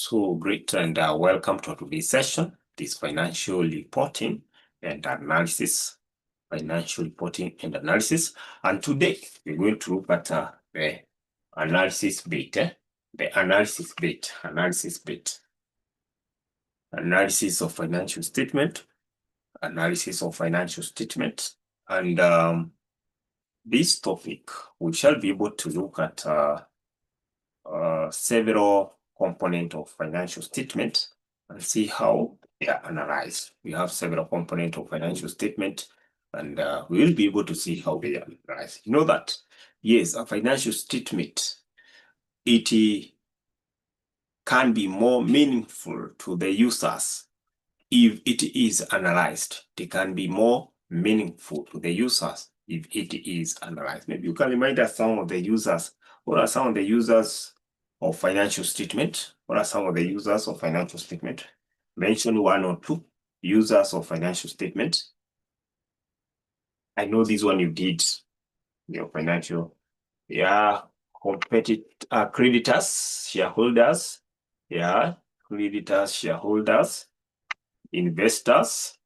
So great, and welcome to today's session. This financial reporting and analysis. Financial reporting and analysis. And today we're going to look at the analysis bit. The analysis bit. Analysis of financial statement. Analysis of financial statement. And this topic, we shall be able to look at several components of financial statement and see how they are analyzed. We have several components of financial statement, and we will be able to see how they are analyzed. You know that, yes, a financial statement, it can be more meaningful to the users if it is analyzed. It can be more meaningful to the users if it is analyzed. Maybe you can remind us some of the users. What are some of the users of financial statement? What are some of the users of financial statement? Mention one or two users of financial statement. I know this one you did, your financial, creditors, shareholders, creditors, shareholders, investors,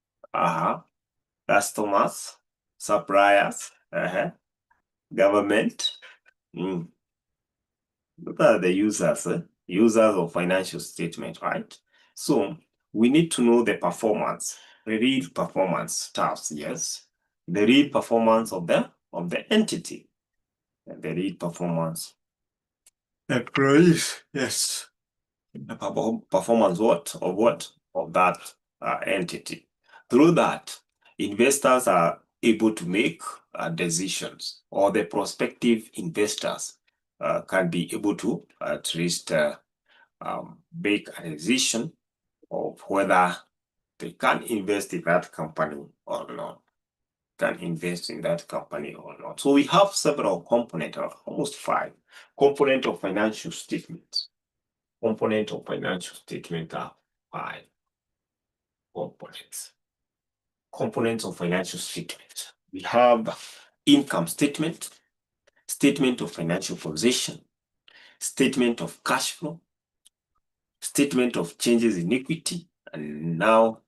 customers, suppliers, government. Look at the users, users of financial statement, right? So we need to know the performance, the real performance stuffs, yes. The real performance of the entity. And the real performance. Employees, yes. The performance of that entity. Through that, investors are able to make decisions, or the prospective investors can be able to at least make a decision of whether they can invest in that company or not. So we have several components, almost 5 components of financial statements. Components of financial statement are 5 components. Components of financial statement. We have income statement, statement of financial position, statement of cash flow, statement of changes in equity, and now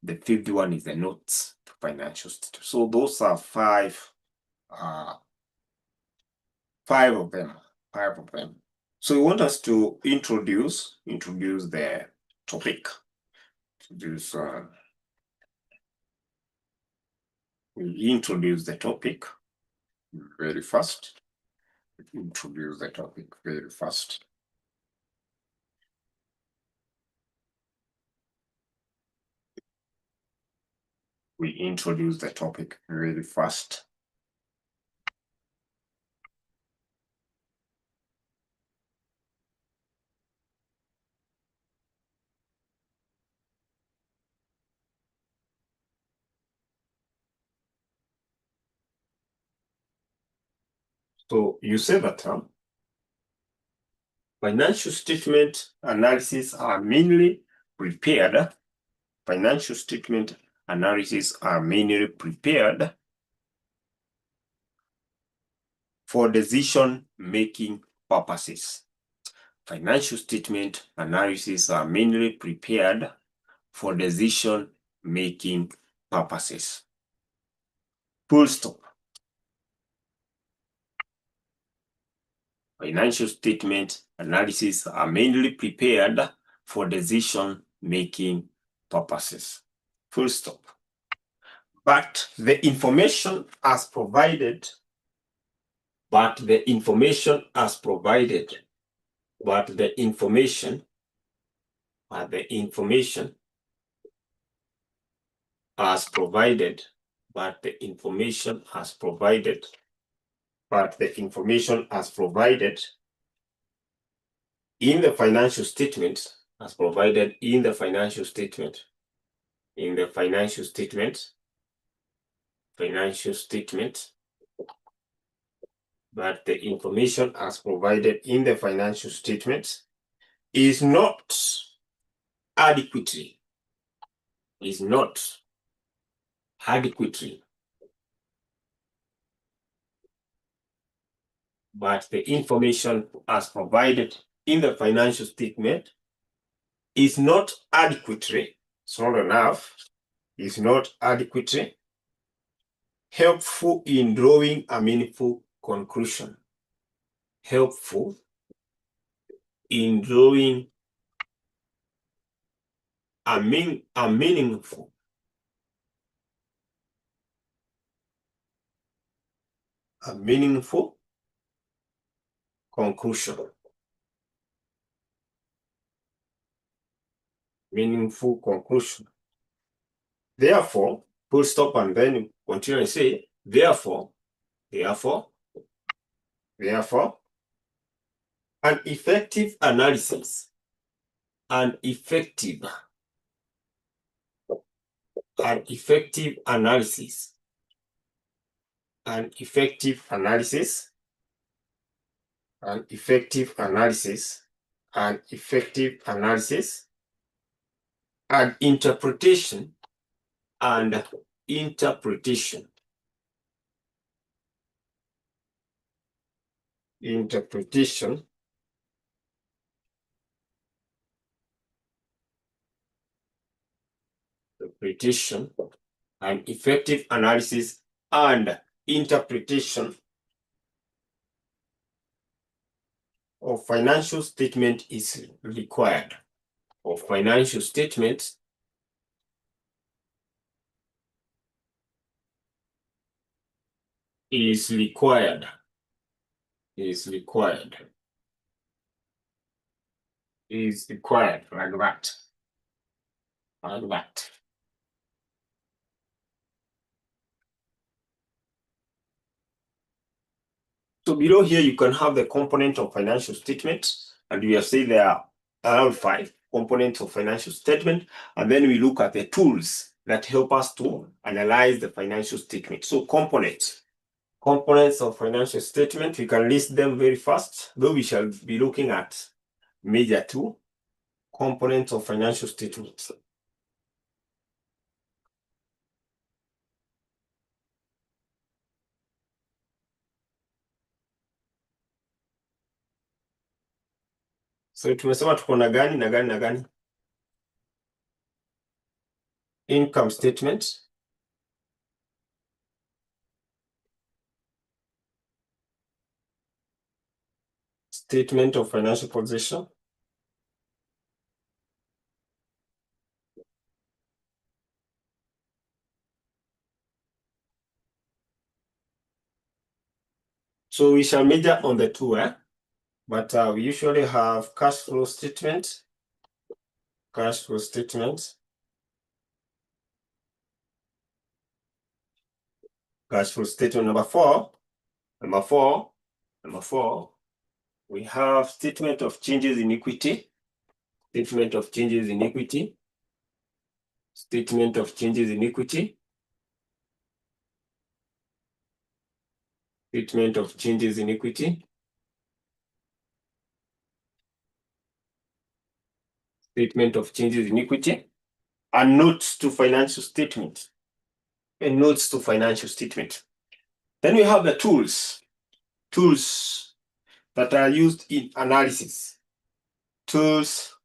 the 5th one is the notes to financial statement. So those are 5 of them. So we want us to introduce the topic. We introduce the topic very fast. We introduce the topic very fast. So you say that financial statement analysis are mainly prepared. Financial statement analysis are mainly prepared for decision-making purposes. Financial statement analysis are mainly prepared for decision-making purposes. Full stop. Financial statement analysis are mainly prepared for decision-making purposes. Full stop. But the information as provided, as provided in the financial statement, but the information as provided in the financial statement is not adequately, but the information as provided in the financial statement is not adequately, it's not enough, is not adequately helpful in drawing a meaningful conclusion. Helpful in drawing a meaningful conclusion. Meaningful conclusion. Therefore, full stop, and then continue and say, therefore, an effective analysis, an effective analysis and interpretation and effective analysis and interpretation of financial statement is required. Of financial statements is required. Is required like that. Like that. So below here, you can have the component of financial statement, and we have said there are around 5 components of financial statement, and then we look at the tools that help us to analyze the financial statement. So components of financial statement, we can list them very fast, though we shall be looking at major 2 components of financial statements. So tumesema tuko na gani na gani na gani? Income statement, statement of financial position, so we shall major on the 2, but we usually have cash flow statement. Cash flow statement. Cash flow statement number 4. Number 4. We have statement of changes in equity. Statement of changes in equity. Statement of changes in equity. Statement of changes in equity. Statement of changes in equity. And notes to financial statement. And notes to financial statement. Then we have the tools. Tools that are used in analysis. Tools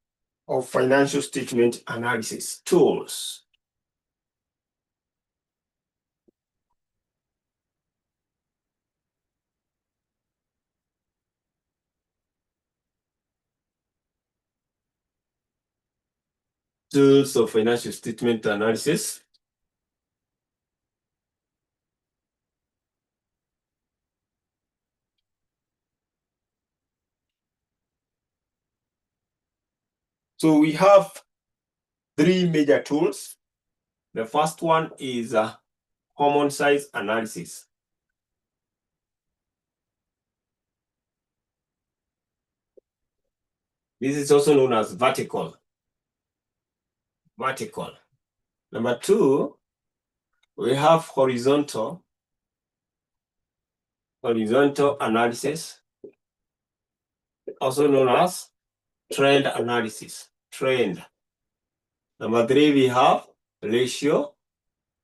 of financial statement analysis. Tools. Tools of financial statement analysis. So we have 3 major tools. The first one is common size analysis. This is also known as vertical. Number 2, we have horizontal analysis, also known as trend analysis. Trend. Number 3, we have ratio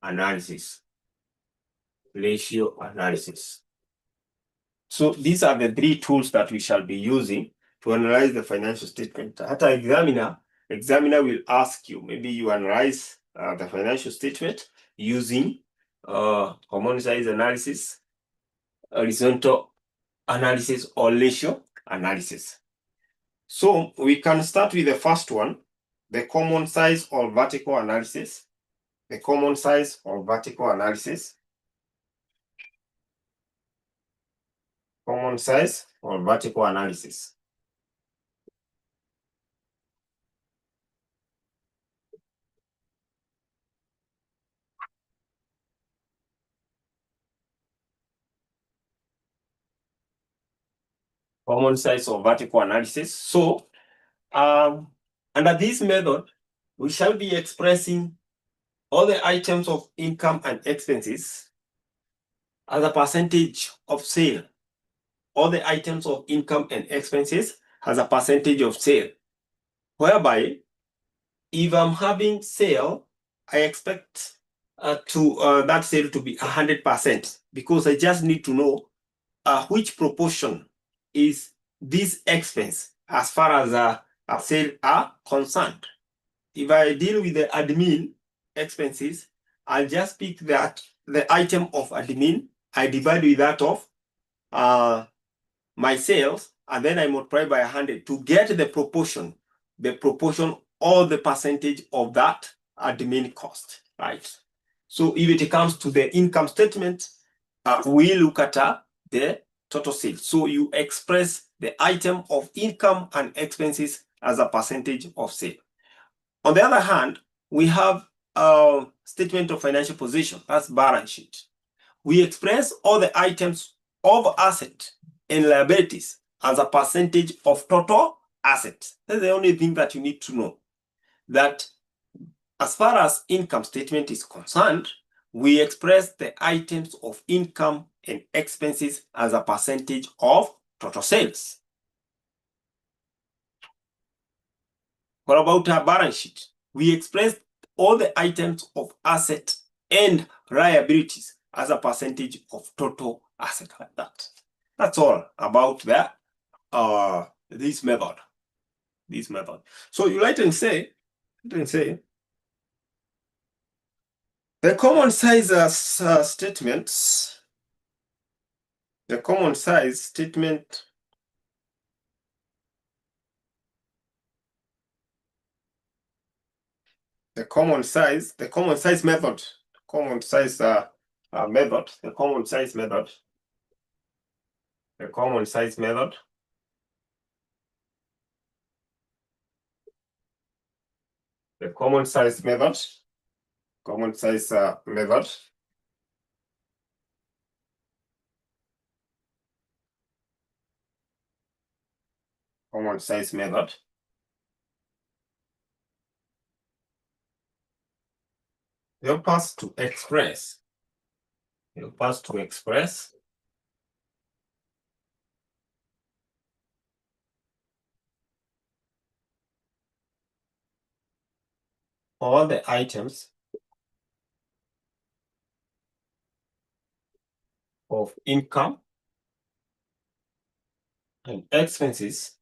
analysis. So these are the 3 tools that we shall be using to analyze the financial statement. Hata examiner examiner will ask you, maybe you analyze the financial statement using common size analysis, horizontal analysis, or ratio analysis. So we can start with the first one, the common size or vertical analysis. The common size or vertical analysis. Common size or vertical analysis. Common size or vertical analysis. So under this method, we shall be expressing all the items of income and expenses as a percentage of sale. All the items of income and expenses as a percentage of sale. Whereby, if I'm having sale, I expect that sale to be 100%, because I just need to know which proportion is this expense as far as sale are concerned. If I deal with the admin expenses, I'll just pick that the item of admin, I divide with that of my sales, and then I multiply by 100 to get the proportion or the percentage of that admin cost, right? So if it comes to the income statement, we look at the total sales. So you express the item of income and expenses as a percentage of sale. On the other hand, we have a statement of financial position, that's balance sheet. We express all the items of asset and liabilities as a percentage of total assets. That's the only thing that you need to know. That as far as income statement is concerned, we express the items of income and expenses as a percentage of total sales. What about our balance sheet? We express all the items of asset and liabilities as a percentage of total asset, like that. That's all about this method. So you write and say, the common size statements, the common size statement the common size method, common size method, the common size method, the common size method. The common size method, common size method. Common size method. Help us to express. Help us to express all the items of income and expenses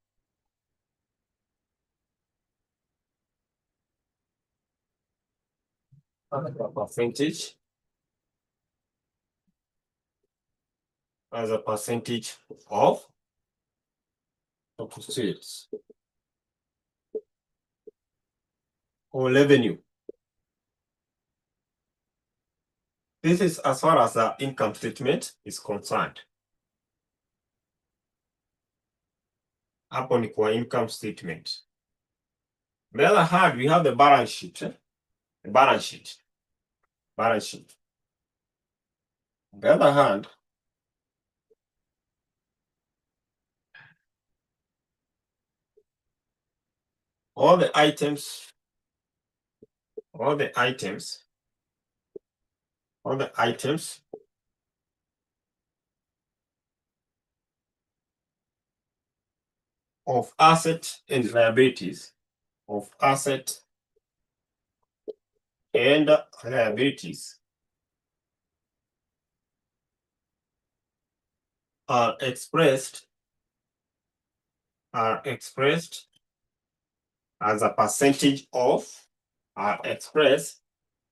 as a percentage of total sales or revenue. This is as far as the income statement is concerned. Hapo ni kwa income statement. On the other hand, we have the balance sheet. The balance sheet. Balance sheet. On the other hand, all the items of asset and liabilities, are expressed as a percentage of, expressed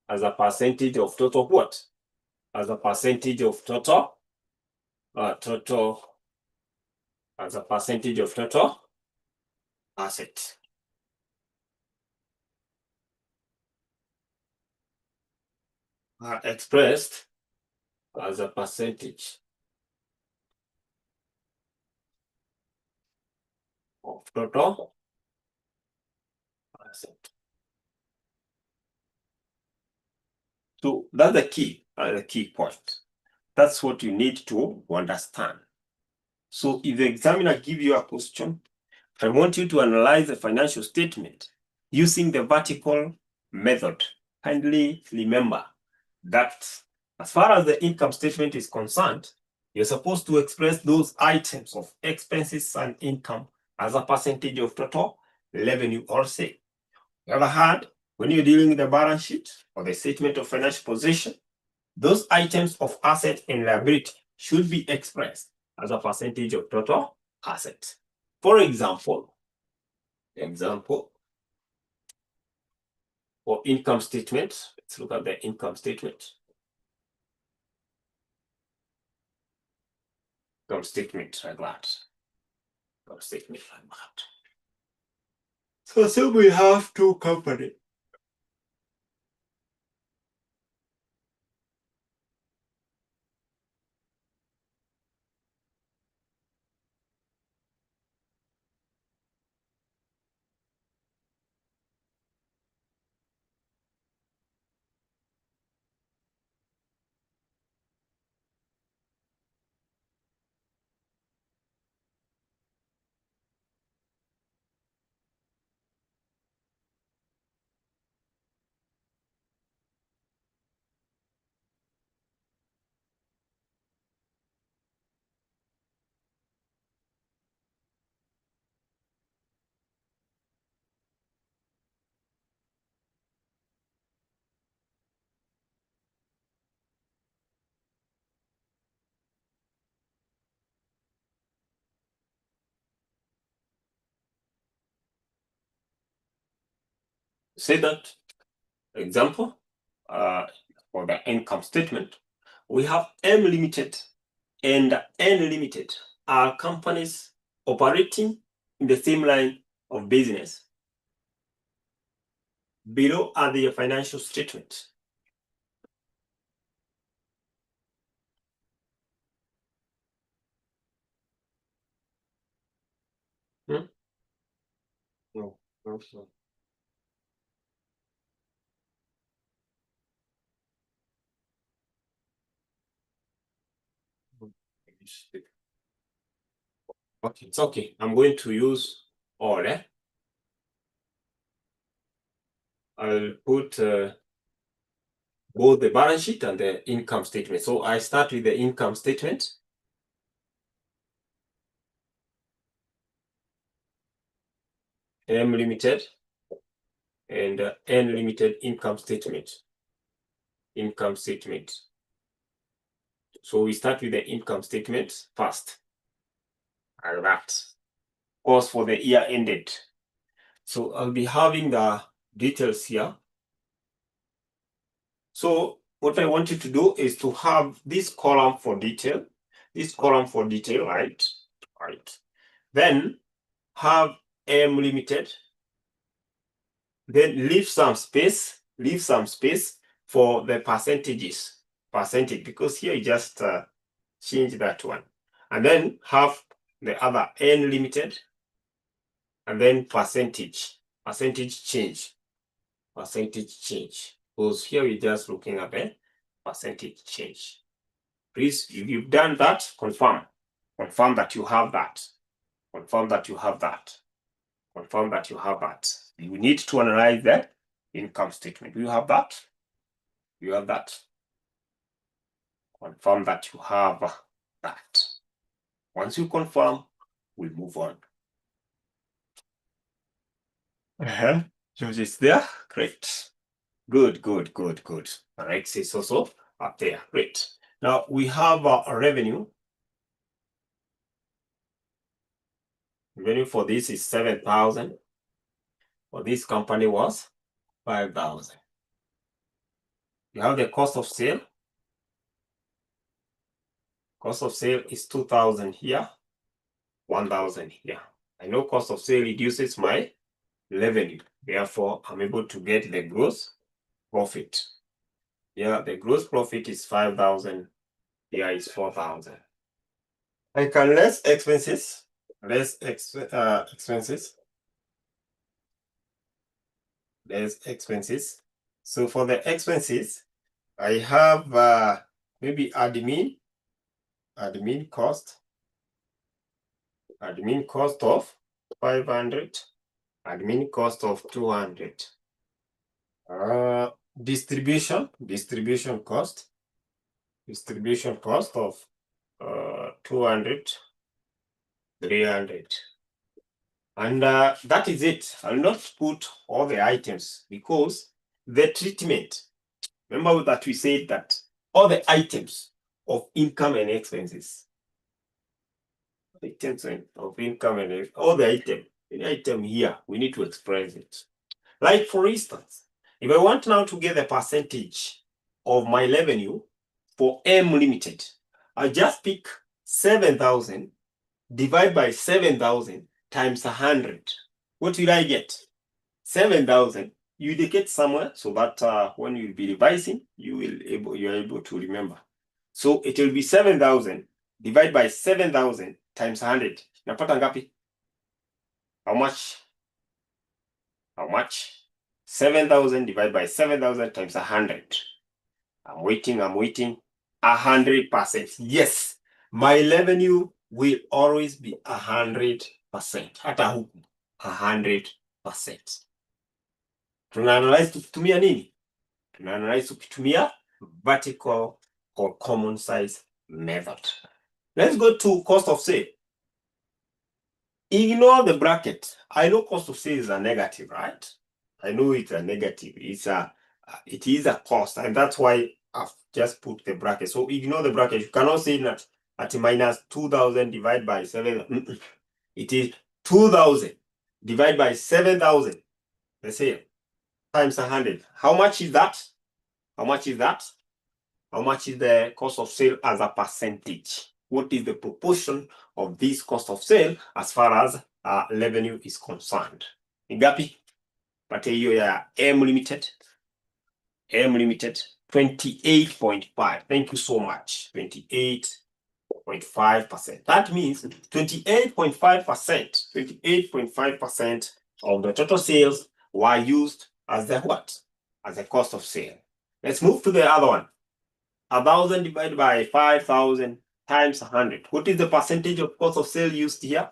as a percentage of total what? As a percentage of total, as a percentage of total asset. Expressed as a percentage of total asset. So that's the key point. That's what you need to understand. So if the examiner gives you a question, I want you to analyze the financial statement using the vertical method. Kindly remember that as far as the income statement is concerned, you're supposed to express those items of expenses and income as a percentage of total revenue or sale. On the other hand, when you're dealing with the balance sheet or the statement of financial position, those items of asset and liability should be expressed as a percentage of total asset. For example, for income statement, let's look at the income statement. Income statement like that. Income statement like that. So we have two companies. Say that example for the income statement, we have M Limited and N Limited are companies operating in the same line of business. Below are the financial statements. No, no. Okay, it's okay. I'm going to use all. I'll put both the balance sheet and the income statement. So I start with the income statement. M Limited and N Limited income statement. Income statement. So we start with the income statement first. Like that. Of course, for the year ended. So I'll be having the details here. So what I want you to do is to have this column for detail, right? Right. Then have M Limited. Then leave some space for the percentage, because here you just change that one. And then have the other N Limited, and then percentage change. Because here we're just looking at the percentage change. Please, if you've done that, confirm that you have that. Confirm that you have that. You need to analyze the income statement. Do you have that? You have that. Confirm that you have that. Once you confirm, we move on. George is there. Great. Good. Alex is also up there. Great. Now we have a revenue. Revenue for this is 7,000. for this company was 5,000. You have the cost of sale. Cost of sale is 2,000 here, 1,000 here. I know cost of sale reduces my revenue. Therefore, I'm able to get the gross profit. Yeah, the gross profit is 5,000. Here is 4,000. I can less expenses. Expenses. Less expenses. So for the expenses, I have maybe admin cost of 500, admin cost of 200. Distribution cost of 200, 300. And that is it. I'll not put all the items because the treatment, remember that we said that all the items of income and expenses, items of income and all the any item here, we need to express it. Like for instance, if I want now to get the percentage of my revenue for M Limited, I just pick 7,000 divide by 7,000 times 100. What will I get? 7,000. You indicate somewhere so that when you'll be revising, you're able to remember. So it will be 7,000 divided by 7,000 times 100. Napata ngapi? How much? 7,000 divided by 7,000 times 100. I'm waiting. 100%. Yes, my revenue will always be 100%. Hata huku 100%. Tuna-analyze tukitumia nini? Tuna-analyze tukitumia vertical or common size method. Let's go to cost of sale. Ignore the bracket. I know cost of sale is a negative, right? I know it's a negative. It is a cost, and that's why I've just put the bracket. So ignore the bracket. You cannot say that at minus 2,000 divided by 7. It is 2,000 divided by 7,000. Let's say times 100. How much is that? How much is that? How much is the cost of sale as a percentage? What is the proportion of this cost of sale as far as revenue is concerned? Ngapi? Pate hiyo ya M Limited. 28.5. Thank you so much. 28.5%. That means 28.5%. 28.5% of the total sales were used as the what? As the cost of sale. Let's move to the other one. 1,000 divided by 5,000 times 100. What is the percentage of cost of sale used here?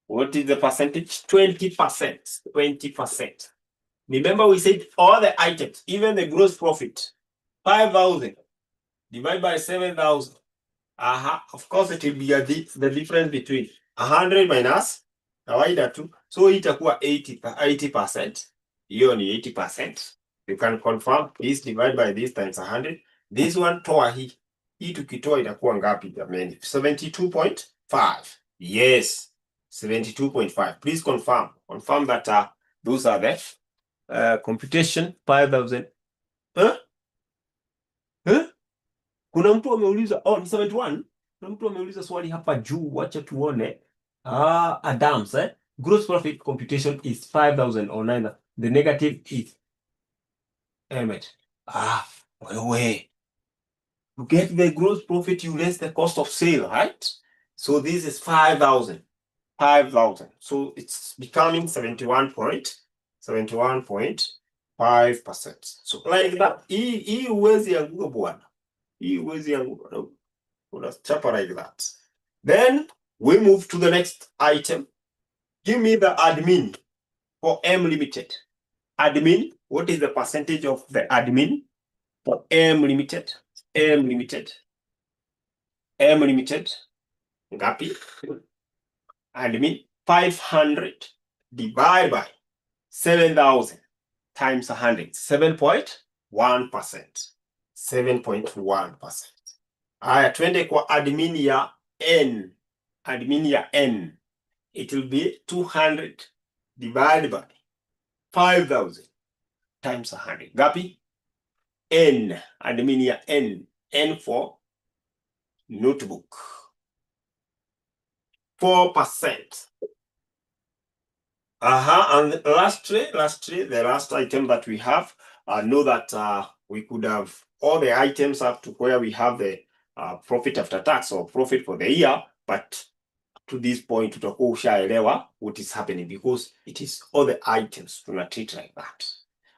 What is the percentage? 20%. 20%. Remember we said all the items, even the gross profit, 5,000 divided by 7,000. Of course, it will be the difference between 100 minus kawaida tu. So itakuwa 80%. Hiyo ni 80%. You can confirm this divided by this times 100. This one toa hii. Hii tukitoa itakuwa ngapi jamani? 72.5. Yes, 72.5. Please confirm. Confirm that those are the computation 5,000. Kuna mtu ameuliza, ni 71. Kuna mtu ameuliza swali hapa juu, wacha tuone. Adams, gross profit computation is 5,000 or 9. The negative is Emmet. Wewe. To get the gross profit, you less the cost of sale, right? So this is 5,000. 5,000. So it's becoming 71.5%. So like that. Hii huwezi anguka bwana. Hii huwezi anguka. Unachapa like that. Then we move to the next item. Give me the admin for M Limited. Admin, what is the percentage of the admin for M Limited? M Limited. Ngapi? Admin 500 divided by 7,000 times 100. 7.1%. 7.1%. Aya, twende kwa admin ya N. admin year N, it will be 200 divided by 5,000 times 100. Gapi? N, admin year N. N for notebook. 4%. And lastly, the last item that we have, know that we could have all the items up to where we have the profit after tax or profit for the year, but to this point, tutakuwa ushaelewa what is happening because it is all the items tuna treat like that.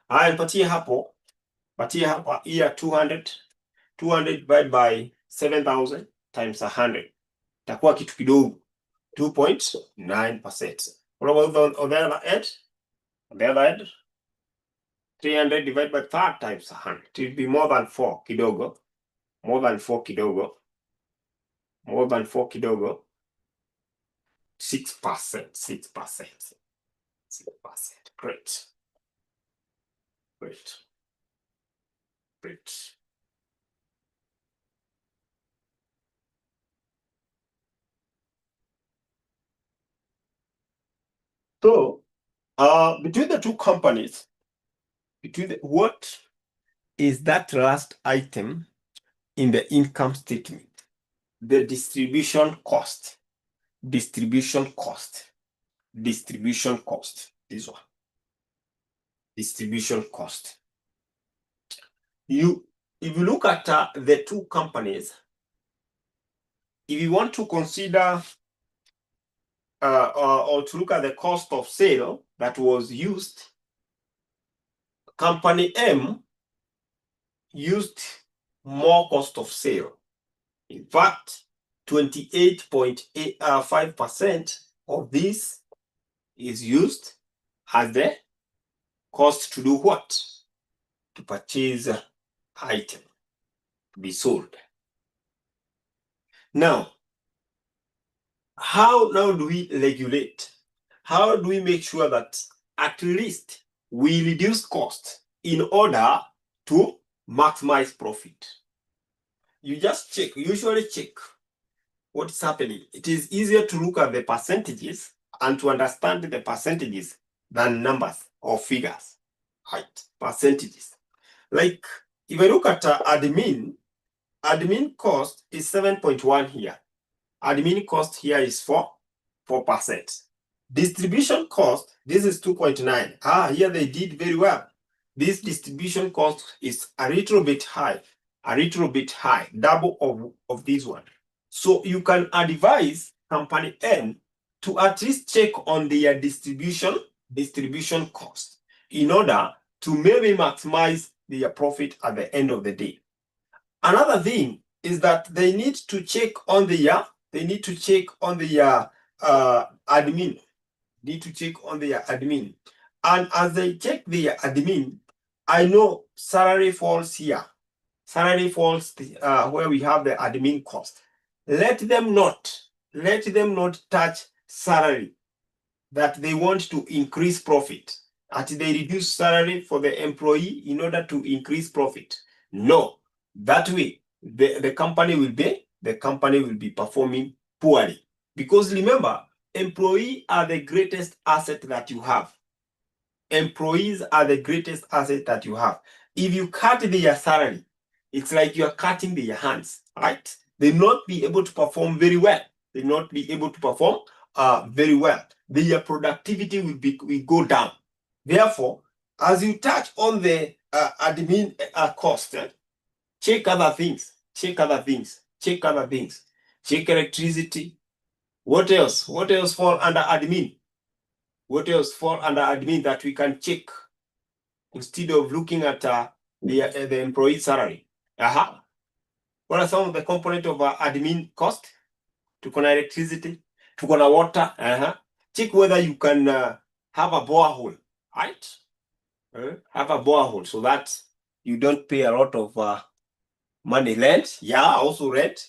Nipatie hapo year 200 divided by 7,000 times 100 itakuwa kitu kidogo, 2.9%. What about on the other end? On the other end, 300 divided by 3 times 100. It will be more than 4 kidogo. More than 4 kidogo. More than 4 kidogo. 6%. 6%. 6%. Great. Great. Great. So, between the two companies, what is that last item in the income statement? The distribution cost. Distribution cost. Distribution cost. This one. Distribution cost. If you look at the two companies, if you want to consider or to look at the cost of sale that was used, company M used more cost of sale. In fact, 28.5% of this is used as the cost to do what? To purchase item, to be sold. Now, how now do we regulate? How do we make sure that at least we reduce cost in order to maximize profit? You just check, usually check what is happening. It is easier to look at the percentages and to understand the percentages than numbers or figures, right? Percentages. Like if I look at admin cost is 7.1 here. Admin cost here is 4%. Distribution cost, this is 2.9. Here they did very well. This distribution cost is a little bit high, double of this one. So you can advise company N to at least check on their distribution cost in order to maybe maximize their profit at the end of the day. Another thing is that they need to check on their admin. And as they check their admin, I know salary falls here. Salary falls where we have the admin cost. Let them not touch salary that they want to increase profit. They reduce salary for the employee in order to increase profit. No, that way the company will be performing poorly. Because remember, employees are the greatest asset that you have. Employees are the greatest asset that you have. If you cut their salary, it's like you are cutting their hands, right? They will not be able to perform very well. Their productivity will go down. Therefore, as you touch on the admin cost, check other things. Check electricity. What else? What else fall under admin? What else fall under admin that we can check instead of looking at the employee salary? What are some of the components of admin cost? Tuko na electricity, tuko na water. Check whether you can have a borehole, right? Have a borehole so that you don't pay a lot of money. Rent, also rent,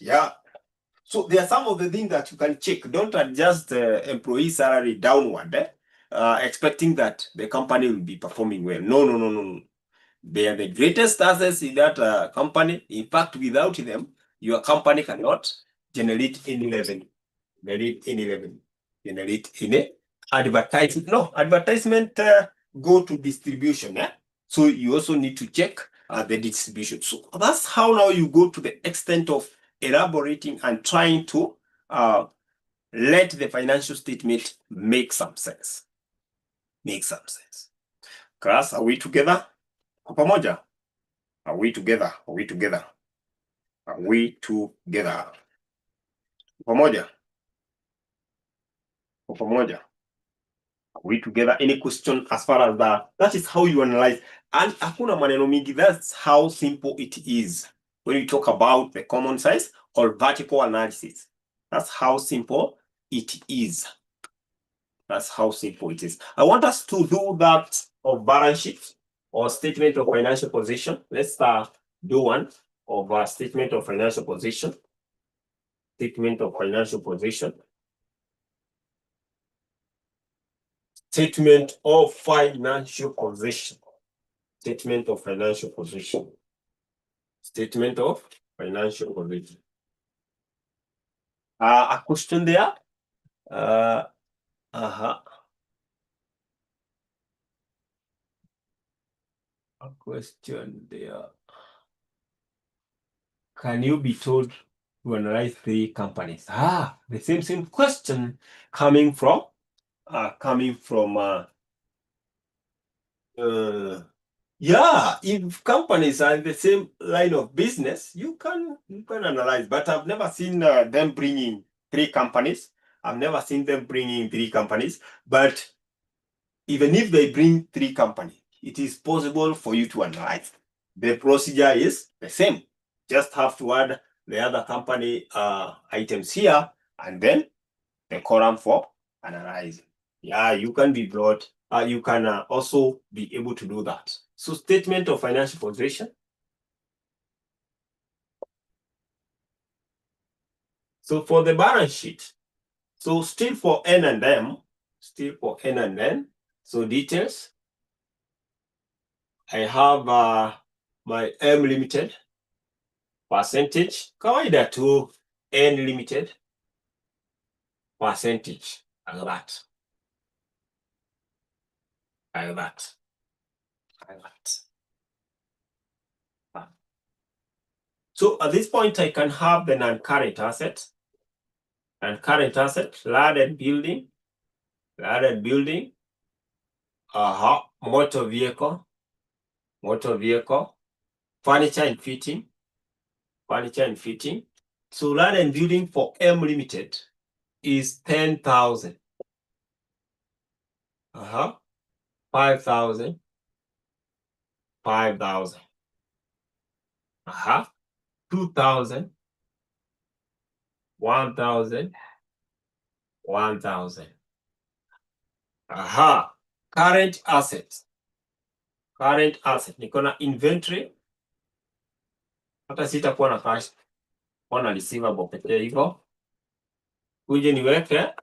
So there are some of the things that you can check. Don't adjust the employee salary downward, expecting that the company will be performing well. No. They are the greatest assets in that company. In fact, without them, your company cannot generate any revenue. Generate any revenue. Generate any advertisement. No, advertisement go to distribution. Yeah? So you also need to check the distribution. So that's how now you go to the extent of elaborating and trying to let the financial statement make some sense. Make some sense. Class, are we together? Kwa pamoja? Are we together? Are we together? Are we together? Pamoja? Kwa pamoja? Are we together? Any question as far as that? That is how you analyze. And hakuna maneno mingi. That's how simple it is when you talk about the common size or vertical analysis. That's how simple it is. That's how simple it is. I want us to do that of balance sheet or statement of financial position. Let's do one of statement of financial position. Statement of financial position. Statement of financial position. Statement of financial position. Statement of financial position. A question there? A question there. Can you be told to analyze 3 companies? The same question coming from yeah, if companies are in the same line of business, you can analyze. But I've never seen them bringing 3 companies. I've never seen them bringing 3 companies. But even if they bring 3 companies, it is possible for you to analyze. The procedure is the same. Just have to add the other company items here, and then the column for analyzing. Yeah, you can be brought. You can also be able to do that. So statement of financial position. So for the balance sheet, so still for N and M, so details. I have my M limited, percentage, kawaida to N limited, percentage, like that. Like that. Like that. So at this point, I can have the non-current asset. And current asset, land and building, motor vehicle, furniture and fitting. So land and building for M limited is 10,000. 5,000. 2,000. 1,000. 1,000. Current assets. Niko na inventory. Hata sitakuwa na cash. Kuna receivable pekee hivyo. Kuje niweke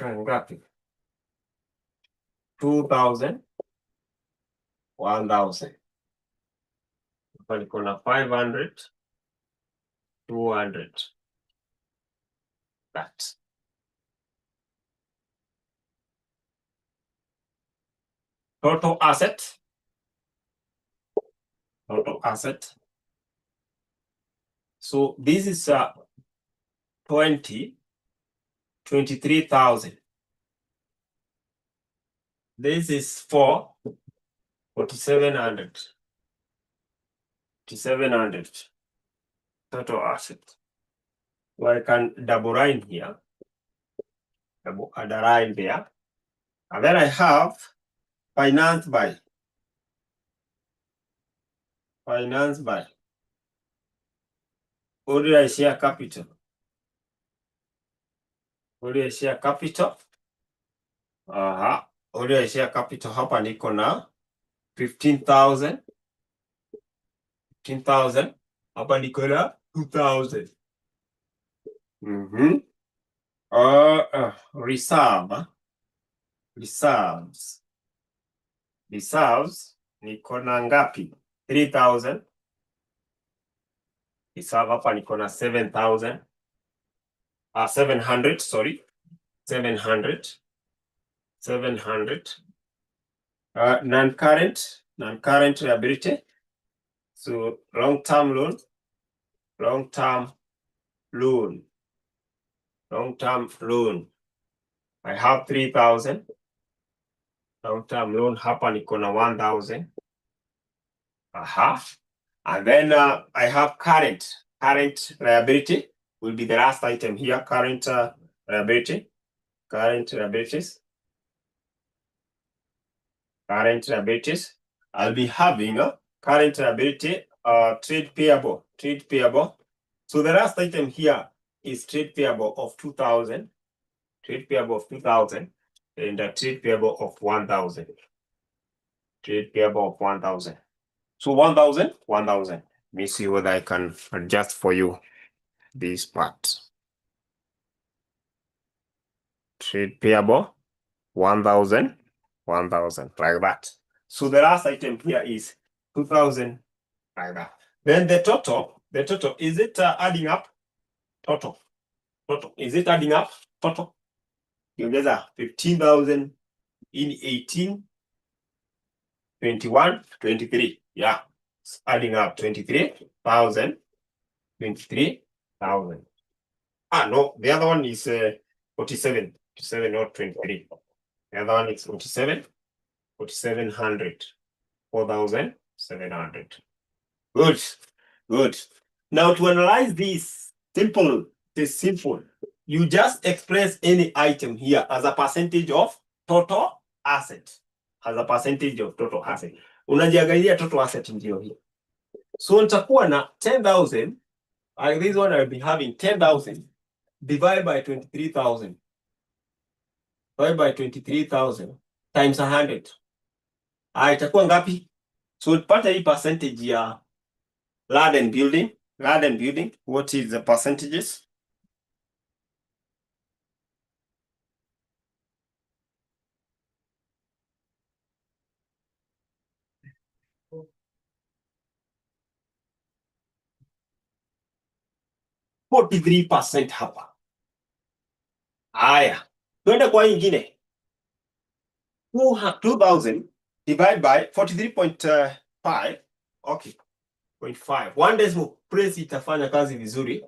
ngapi? 2,000. 1,000. Hapa niko na 500. 200. That. Total asset. So this is 23,000. This is 4,700. 4,700 total asset. So I can double line here, double underline there, and then I have finance by. Ordinary share capital. Ordinary share capital hapa niko na 15,000. 15,000. Hapa niko na 2,000. Reserves niko na ngapi? 3,000. Hesabu hapa niko na 7,000. 700, sorry. 700. Non-current liability. So long-term loan. I have 3,000. Long-term loan hapa niko na 1,000. And then I have current liability will be the last item here. Current liabilities. I'll be having current liability, trade payable. So the last item here is trade payable of 2,000. Trade payable of 2,000 and a trade payable of 1,000. Trade payable of 1,000. So 1,000. Let me see whether I can adjust for you this part. Trade payable 1,000, like that. So the last item here is 2,000, like that. Then the total, is it adding up? Total, is it adding up? Total. Together 15,000 in 18, 21, 23. Yeah, it's adding up 23,000. 23,000. No, the other one is 47, not 23. The other one is 47, 4,700. 4,700. Good. Now to analyze this, simple. You just express any item here as a percentage of total asset. Unajiangalia total asset ndio hii. So nitakuwa na 10,000. This one I'll be having 10,000 divided by 23,000. Times 100. Itakuwa ngapi? So tupata hii percentage ya land and building. What is the percentages? %43 hapa. Haya, twende kwa nyingine. 2,000 divided by 43.5. Okay, 0.5. One decimal place itafanya kazi vizuri.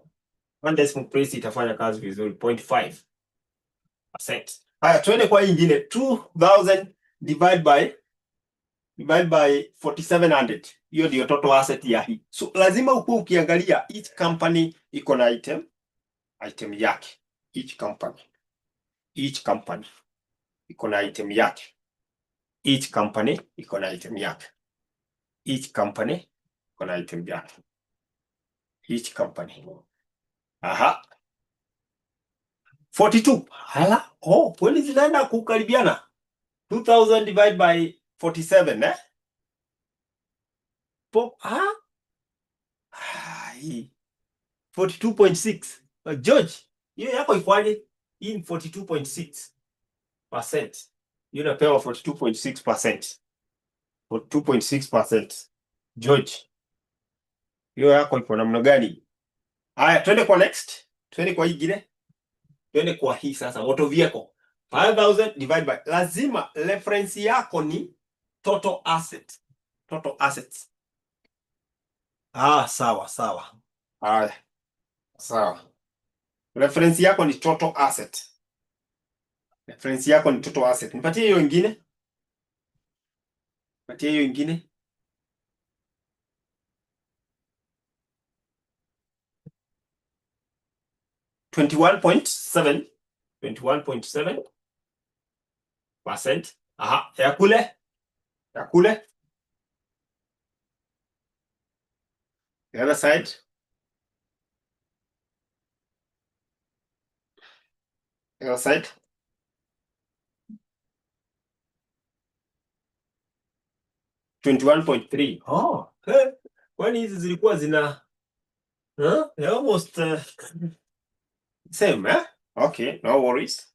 0.5%. Haya, twende kwa nyingine. 2,000 divided by 4,700. Hiyo ndio total asset ya hii. So lazima ukuwe ukiangalia each company iko na item yake. Each company iko na item yake. Each company iko na item yake. 42. Hala, kweli zinaenda kukaribiana. 2,000 divided by 47, eh? 42.6. George, hiyo yako ikwaje? Hii 42.6%. Hiyo napewa 42.6%. 42.6%. George, hiyo yako iko namna gani? Haya, twende kwa next. Twende kwa hii Twende kwa hii sasa, motor vehicle. 5,000 divided by, lazima reference yako ni total assets. Sawa. Haya. Sawa. Reference yako ni total asset. Nipatie hiyo ingine. 21.7%. Ya kule. The other side. The other side. 21.3. Kwani hizi zilikuwa zina almost same, eh? Okay, no worries.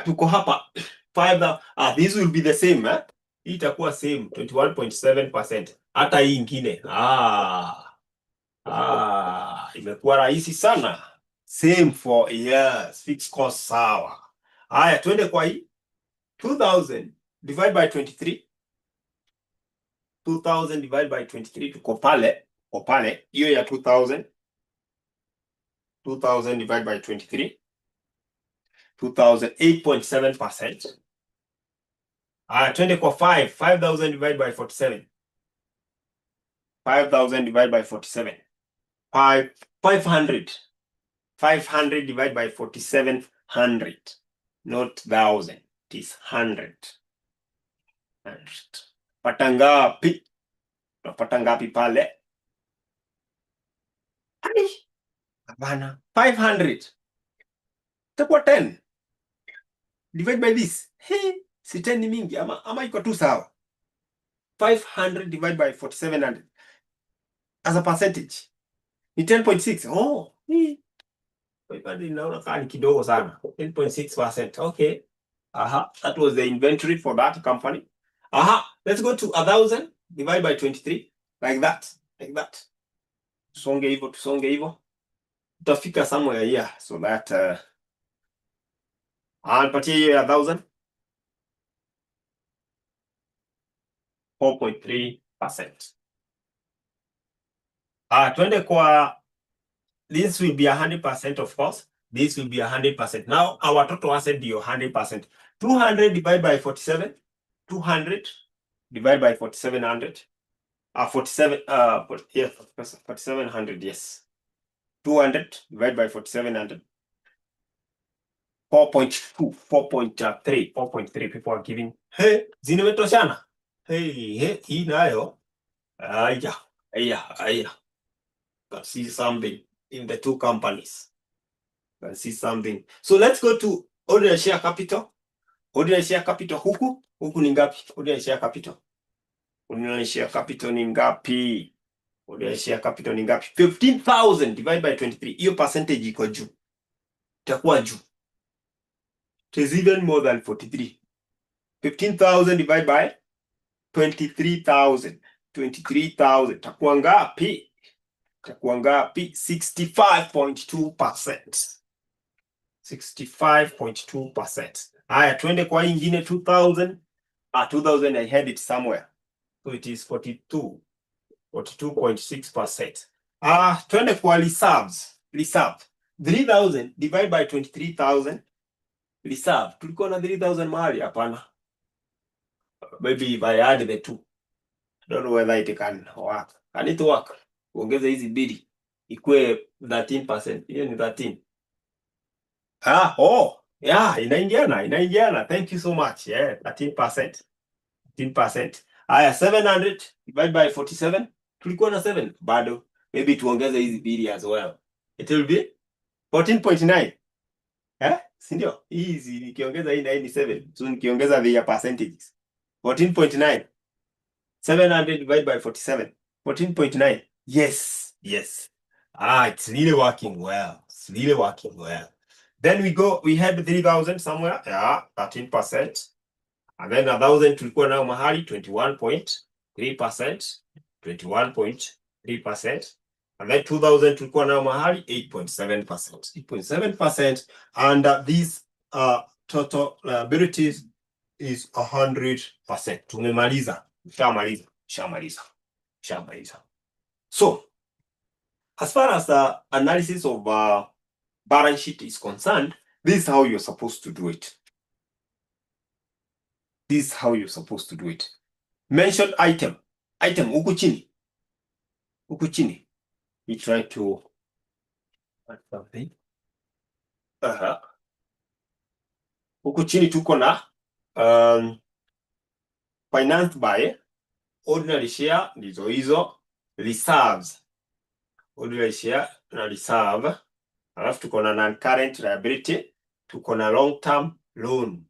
tuko hapa 5, this will be the same hii itakuwa same 21.7%. Hata hii ingine imekuwa rahisi sana, same for years, fixed cost sawa. Haya, twende kwa hii 2000 divide by 23. 2000 divide by 23, tuko pale hiyo ya 2000 divide by 23, 8.7%. Twende kwa 5000 divide by 47. 5000 divide by 47. 500 divide by 4700. Not thousand, it is 100. Pata ngapi? Unapata ngapi pale? Hapana, 500 itakuwa 10 divide by this. Si 10 ni mingi ama iko tu sawa? 500 divide by 4700 as a percentage ni 10.6. 500 naona kama ni kidogo sana. 10.6%. Okay. That was the inventory for that company. Let's go to 1000 divide by 23, like that. Tusonge hivyo. Tutafika somewhere here, so that nipatie hiyo ya 1000. 4.3%. Twende kwa, this will be 100%, of course. This will be 100%. Now our total asset ndio 100%. 200 divided by 47. 200 divided by 4700. 4700, yes. 200 divided by 4700. 4.2, 4.3, 4.3. People are giving. Zinimetoshana. Hii nayo. Aya. Can see something in the two companies. Can see something. So let's go to ordinary share capital. Ordinary share capital huku ni ngapi? Ordinary share capital. Ordinary share capital ni ngapi? Ordinary share capital ni ngapi? 15,000 divided by 23. Hiyo percentage iko juu. Itakuwa juu. It is even more than 43. 15,000 divided by 23,000. 23,000. Itakuwa ngapi? 65.2%. 65.2%. Haya, twende kwa ingine 2000. 2000 I had it somewhere. So it is 42.6%. Twende kwa reserves. 3000 divided by 23,000. Reserve. Tulikuwa na 3000 mahali? Hapana. Maybe if I add the two. I don't know whether it can work. Can it work? Ongeza hizi bili ikue 13%. Hiyo ni 13. Inaingiana. Thank you so much. 13%. 13%. Haya, 700 divided by 47. Tulikuwa na 7 bado. Maybe tuongeze hizi bili as well. It will be 14.9. Si ndio? Hizi nikiongeza hii na hii ni 7. So nikiongeza the percentages. 14.9. 700 divided by 47. 14.9. Yes. It's really working well. Then we had 3000 somewhere. 13%. And then 1000 tulikuwa nayo mahali 21.3%. 21.3%. And then 2000 tulikuwa nayo mahali 8.7%. 8.7%. And this total liabilities is 100%. Tumemaliza. Shamaliza. So, as far as the analysis of balance sheet is concerned, this is how you're supposed to do it. Mentioned item huku chini. We try to add something. Huku chini tuko na financed by ordinary share ndizo hizo, reserves. Ordinary share na reserve. Alafu tuko na non-current liability, tuko na long-term loan.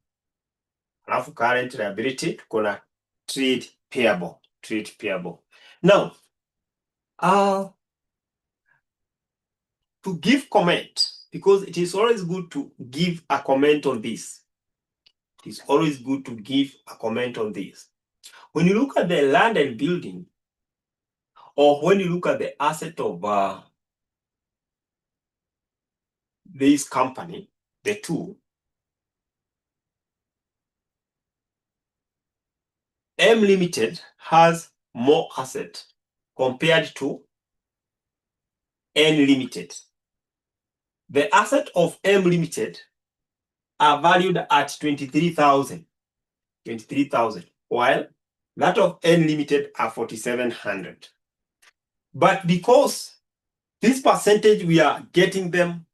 Alafu current liability, tuko na trade payable. Now, to give comment, because it is always good to give a comment on this. It is always good to give a comment on this. When you look at the land and building, or when you look at the asset of this company, the two, M Limited has more asset compared to N Limited. The asset of M Limited are valued at 23,000, while that of N Limited are 4,700. But because this percentage, we are getting them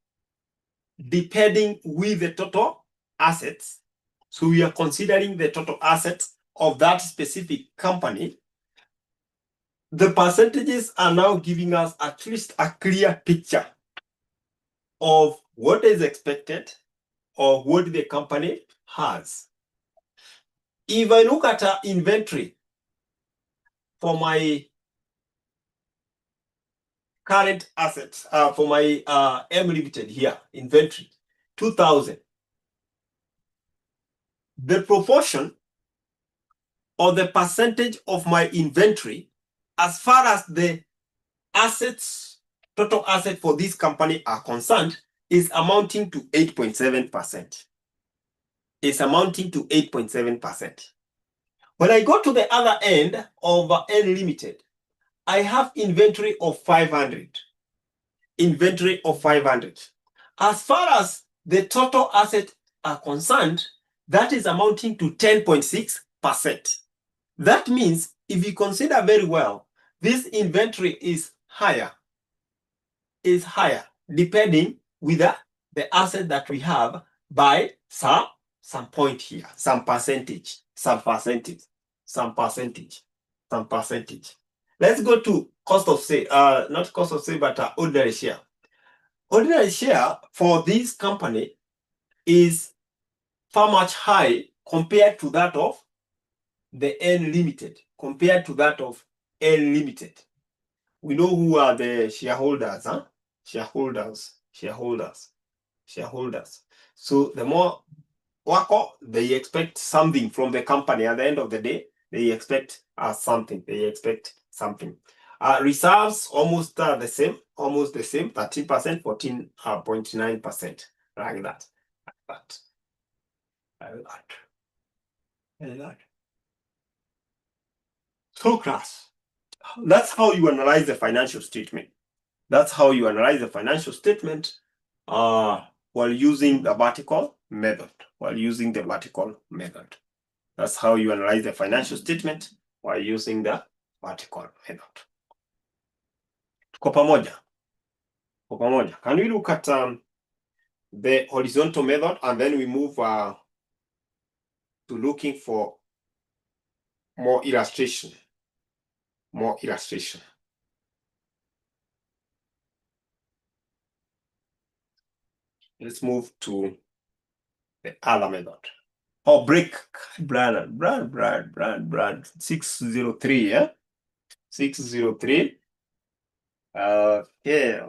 depending with the total assets, so we are considering the total assets of that specific company, the percentages are now giving us at least a clear picture of what is expected or what the company has. If I look at our inventory for my current assets, for my M Limited here, inventory, 2,000. The proportion or the percentage of my inventory as far as the assets, total asset for this company are concerned, is amounting to 8.7%. It's amounting to 8.7%. When I go to the other end of N Limited, I have inventory of 500. Inventory of 500. As far as the total assets are concerned, that is amounting to 10.6%. That means if you consider very well, this inventory is higher depending with the asset that we have by some point here, some percentage. Let's go to cost of sale, not cost of sale, but ordinary share. Ordinary share for this company is far much high compared to that of the N Limited, We know who are the shareholders, huh? Shareholders. So the more worker, they expect something from the company. At the end of the day, they expect something. Reserves almost the same, 13%, 14.9%, like that. So class, that's how you analyze the financial statement. While using the vertical method. That's how you analyze the financial statement while using the vertical method. Tuko pamoja. Can we look at the horizontal method, and then we move to looking for more illustration. Let's move to the other method. Oh, break, Brad, 603, yeah? 603. Okay.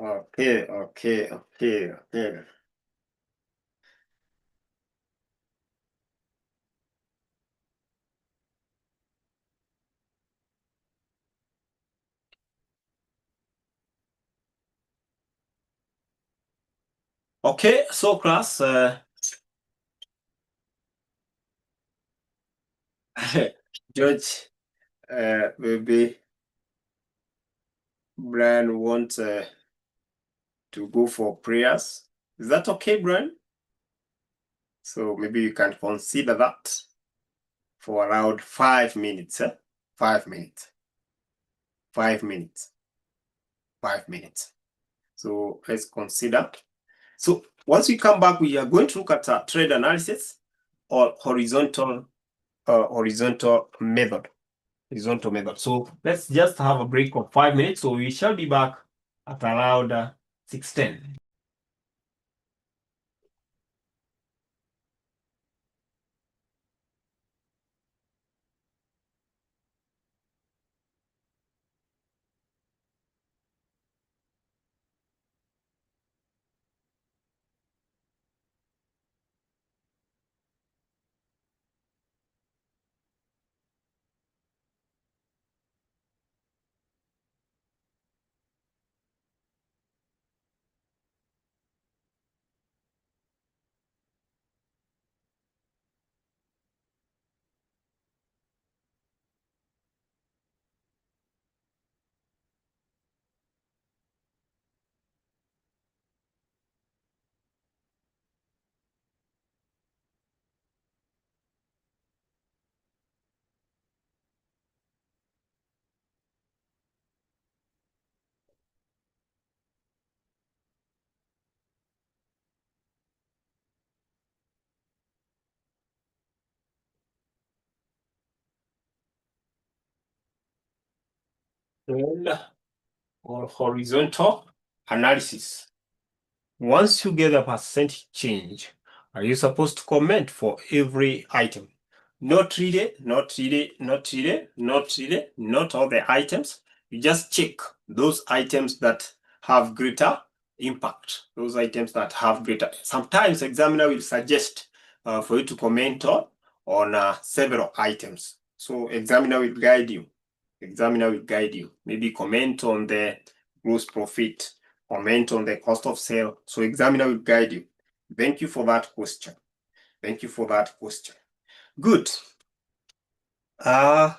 Okay, so class, George, maybe Brian wants to go for prayers. Is that okay, Brian? So maybe you can consider that for around 5 minutes. 5 minutes. So let's consider. So once we come back, we are going to look at trade analysis or horizontal method. So let's just have a break of 5 minutes. So we shall be back at around 6:10. trend or horizontal analysis. Once you get a percentage change, are you supposed to comment for every item? Not really, not really, not really, not really, not all the items. You just check those items that have greater impact, those items that have greater. Sometimes examiner will suggest for you to comment on several items. So examiner will guide you. Examiner will guide you. Maybe comment on the gross profit, comment on the cost of sale. So examiner will guide you. Thank you for that question. Thank you for that question. Good. Now,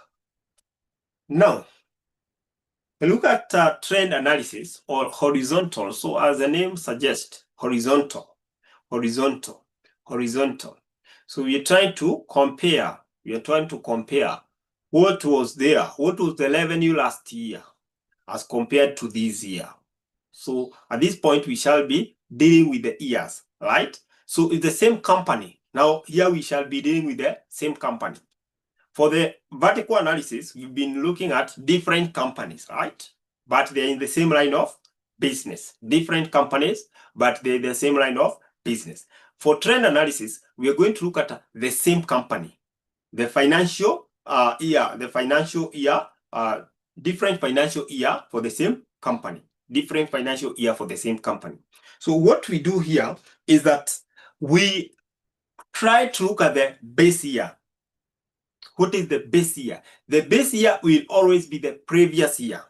look at trend analysis or horizontal. So as the name suggests, horizontal, horizontal, horizontal. So we're trying to compare. We are trying to compare what was there, what was the revenue last year as compared to this year. So at this point, we shall be dealing with the years, right? So it's the same company. Now here we shall be dealing with the same company. For the vertical analysis, we've been looking at different companies, right? But they're in the same line of business. Different companies, but they're the same line of business. For trend analysis, we are going to look at the same company. The financial year, different financial year for the same company. Different financial year for the same company. So what we do here is that we try to look at the base year. What is the base year? The base year will always be the previous year.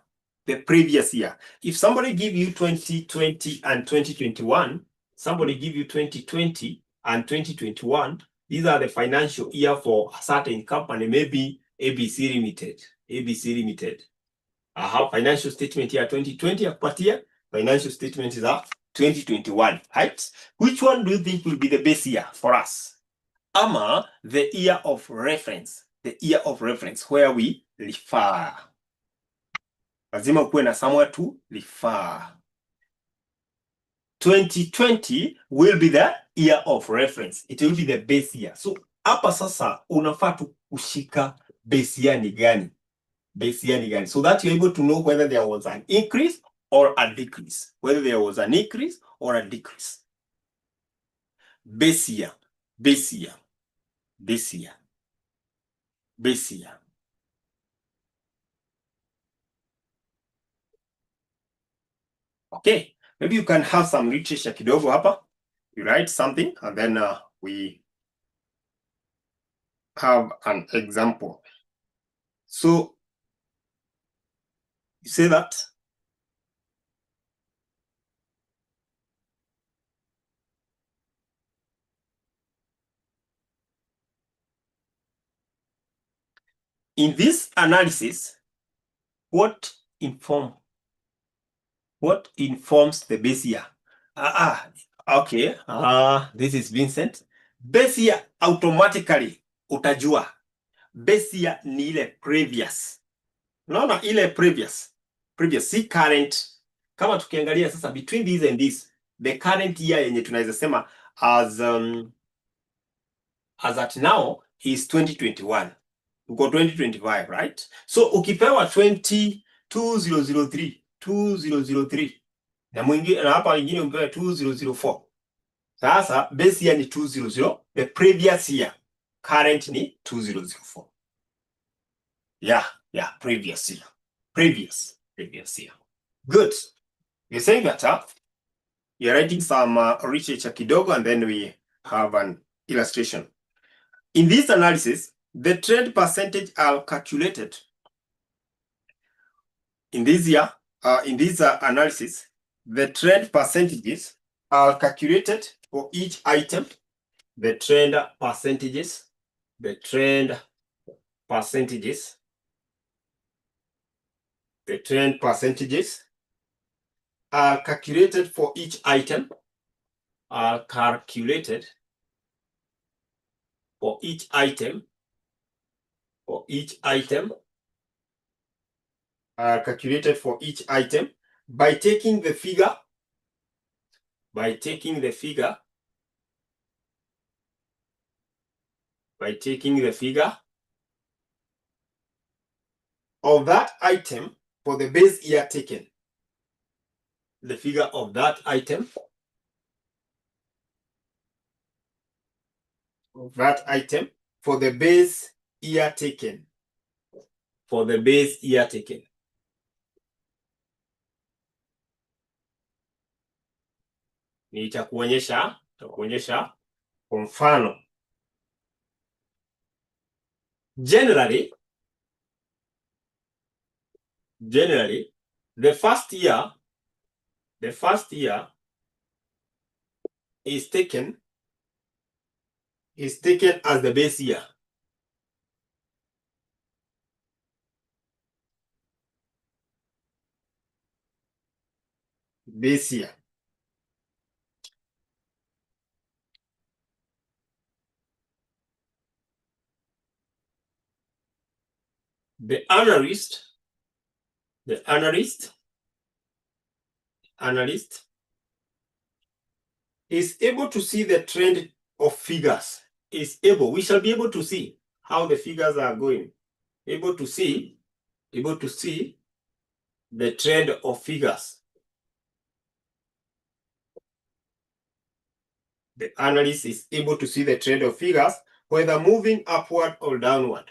The previous year. If somebody give you 2020 and 2021, somebody give you 2020 and 2021, these are the financial year for a certain company, maybe ABC Limited. ABC Limited. I have financial statement here 2020 per year. Financial statement is 2021, right? Which one do you think will be the base year for us? Ama the year of reference. The year of reference where we refer. Lazima kuwe na somewhere to refer. 2020 will be the year of reference. It will be the base year. So hapa sasa unafaa tu kushika base year ni gani? Base year ni gani? So that you're able to know whether there was an increase or a decrease. Whether there was an increase or a decrease. Base year. Base year. Base year. Base year. Okay, maybe you can have some literature kidogo hapa. You write something and then we have an example. So you say that in this analysis, what informs the base year? Okay. This is Vincent. Base year automatically utajua. Base year ni ile previous. Unaona ile previous. Previous, si current. Kama tukiangalia sasa between this and this, the current year yenye tunaweza sema as at now is 2021. Uko 2025, right? So ukipewa 2003 na mwingine na hapa wengine umepewa 2004. Sasa base year ni 200, the previous year. Current ni 2004. Yeah, previous year. Previous year. Good. You're saying that you're writing some research kidogo and then we have an illustration. In this analysis, the trend percentage are calculated. In this analysis, the trend percentages are calculated for each item. The trend percentages are calculated for each item. Are calculated for each item. Are calculated for each item by taking the figure. Of that item for the base year taken. The figure of that item. For the base year taken. For the base year taken. Nitakuonyesha kwa mfano. Generally, the first year is taken as the base year. Base year. The analyst is able to see the trend of figures. We shall be able to see how the figures are going. Able to see the trend of figures. The analyst is able to see the trend of figures, whether moving upward or downward.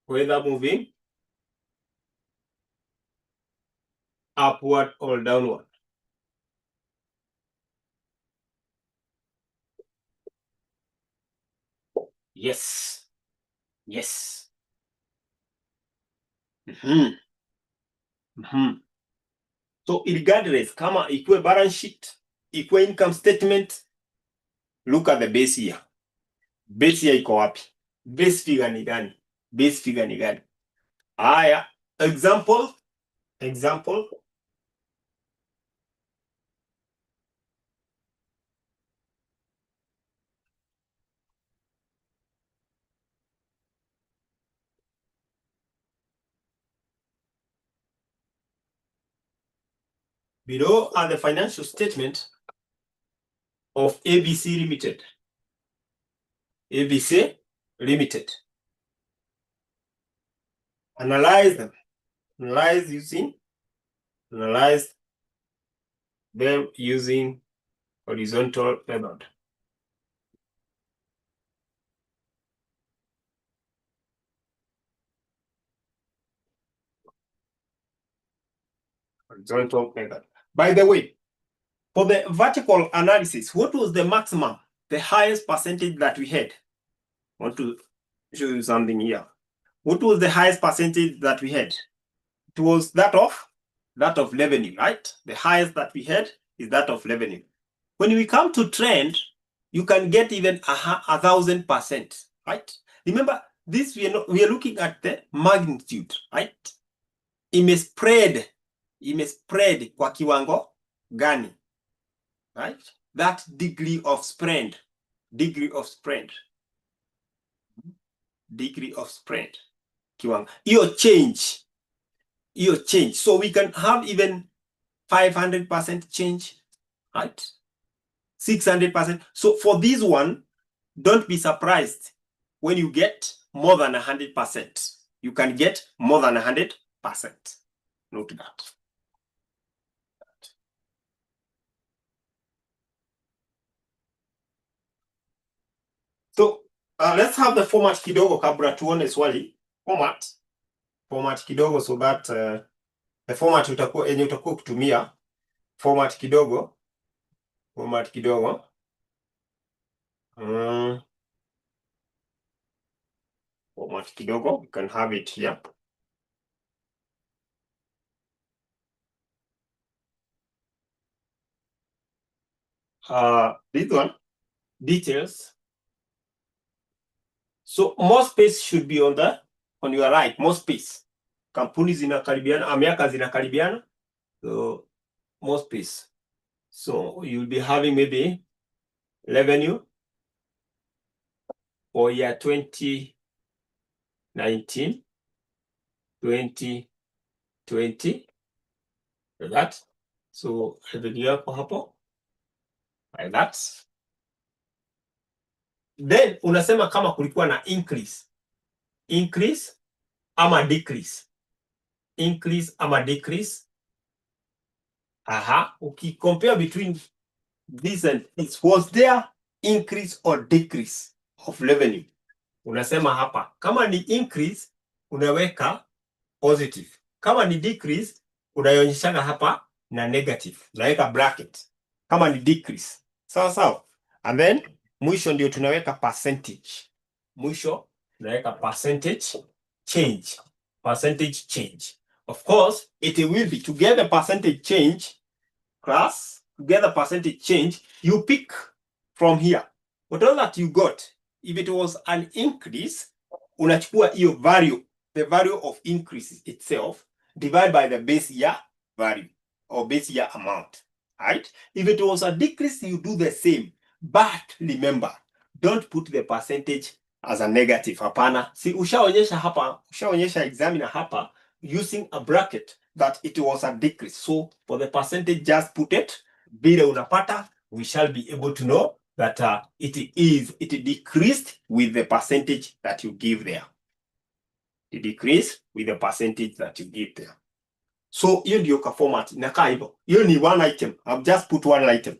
Whether moving upward or downward. Yes. So regardless, kama ikuwe balance sheet, ikuwe income statement, look at the base year. Base year iko wapi? Base figure ni gani? Haya, example. Below are the financial statement of ABC Limited. ABC Limited. Analyze them. Analyze them using horizontal method. Horizontal method. By the way, for the vertical analysis, what was the maximum, the highest percentage that we had? I want to show you something here. What was the highest percentage that we had? It was that of revenue, right? The highest that we had is that of revenue. When we come to trend, you can get even 1,000%, right? Remember, this we are looking at the magnitude, right? Ime spread kwa kiwango gani, right? That degree of spread. Kiwango. Your change. So we can have even 500% change, right? 600%. So for this one, don't be surprised when you get more than 100%. You can get more than 100%. Note that. So let's have the format kidogo kabla tuone swali. Format kidogo, so that the format utakuwa kutumia format kidogo. Format kidogo, you can have it here. This one, details. So more space should be on your right, more space. Kampuni zinakaribiana, miaka zinakaribiana, so more space. So you'll be having maybe revenue for year 2019, 2020, like that. So revenue yako hapo, like that. Then unasema kama kulikuwa na increase ama decrease. increase ama decrease. Compare between this and this, was there increase or decrease of revenue? Unasema hapa kama ni increase unaweka positive, kama ni decrease unaionyeshaga hapa na negative, unaweka bracket kama ni decrease. Sawa sawa. And then mwisho ndio tunaweka percentage. Mwisho tunaweka percentage change. Percentage change. Of course, it will be to get the percentage change, class, to get the percentage change, you pick from here. Whatever that you got, if it was an increase, unachukua hiyo value, the value of increase itself, divide by the base year value or base year amount, right? If it was a decrease, you do the same. But remember, don't put the percentage as a negative. Hapana. Si ushaonyesha hapa, ushaonyesha examiner hapa using a bracket that it was a decrease. So for the percentage, just put it. Vile unapata, we shall be able to know that it decreased with the percentage that you give there. It decreased with the percentage that you give there. So hiyo ndio ka format inakaa hivyo. Hiyo ni one item. I've just put one item.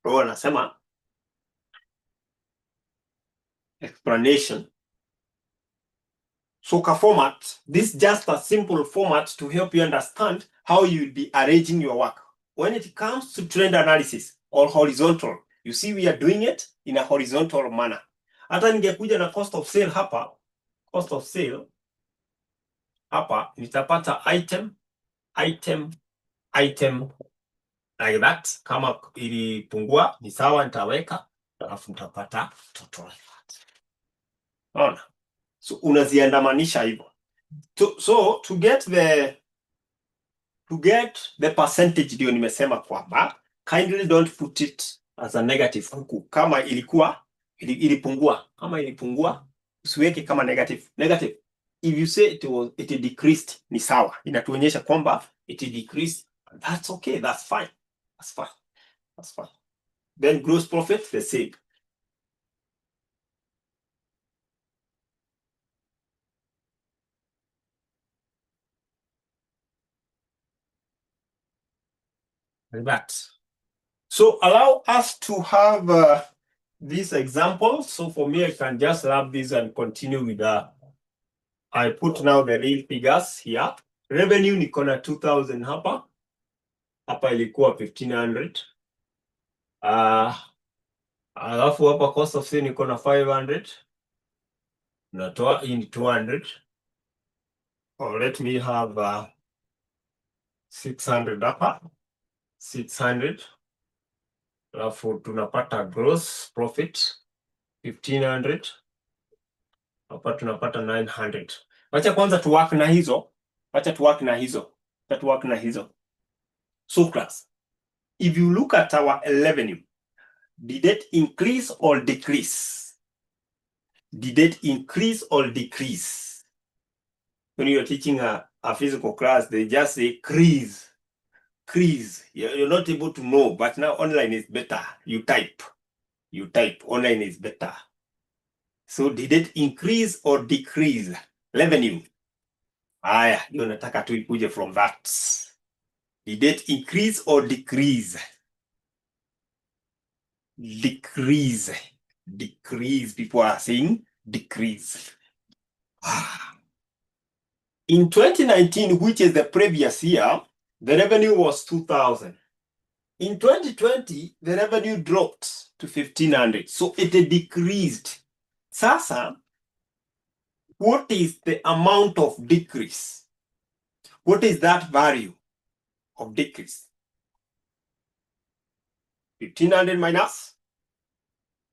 Kwa nasema explanation. So ka format, this is just a simple format to help you understand how you will be arranging your work. When it comes to trend analysis or horizontal, you see we are doing it in a horizontal manner. Hata ningekuja na cost of sale hapa, cost of sale hapa nitapata item like that. Kama ilipungua ni sawa, nitaweka alafu nitapata total. Ona. So unaziandamanisha hivyo. So to get the percentage ndio nimesema kwamba kindly don't put it as a negative huku. Kama ilipungua, kama ilipungua usiweke kama negative. If you say it decreased ni sawa. Inatuonyesha kwamba it decreased. That's okay, that's fine. That's fine. Then gross profit the same. Like that. So allow us to have this example. So for me, I can just wrap this and continue with I put now the real figures here. Revenue niko na 2000 hapa. Hapa ilikuwa 1500. Alafu hapa cost of sale niko na 500. Natoa in 200. Or let me have 600 hapa. 600. Alafu tunapata gross profit 1500. Hapa tunapata 900. Wacha kwanza tu work na hizo. So class, if you look at our revenue, did it increase or decrease? Did it increase or decrease? When you're teaching a physical class, they just say crease. You're not able to know, but now online is better. You type. Online is better. So did it increase or decrease? Revenue. Aya, hiyo nataka tu ikuje from that. Did it increase or decrease? Decrease. People are saying decrease. In 2019, which is the previous year, the revenue was 2000. In 2020, the revenue dropped to 1500. So it decreased. Sasa, what is the amount of decrease? What is that value of decrease? 1500 minus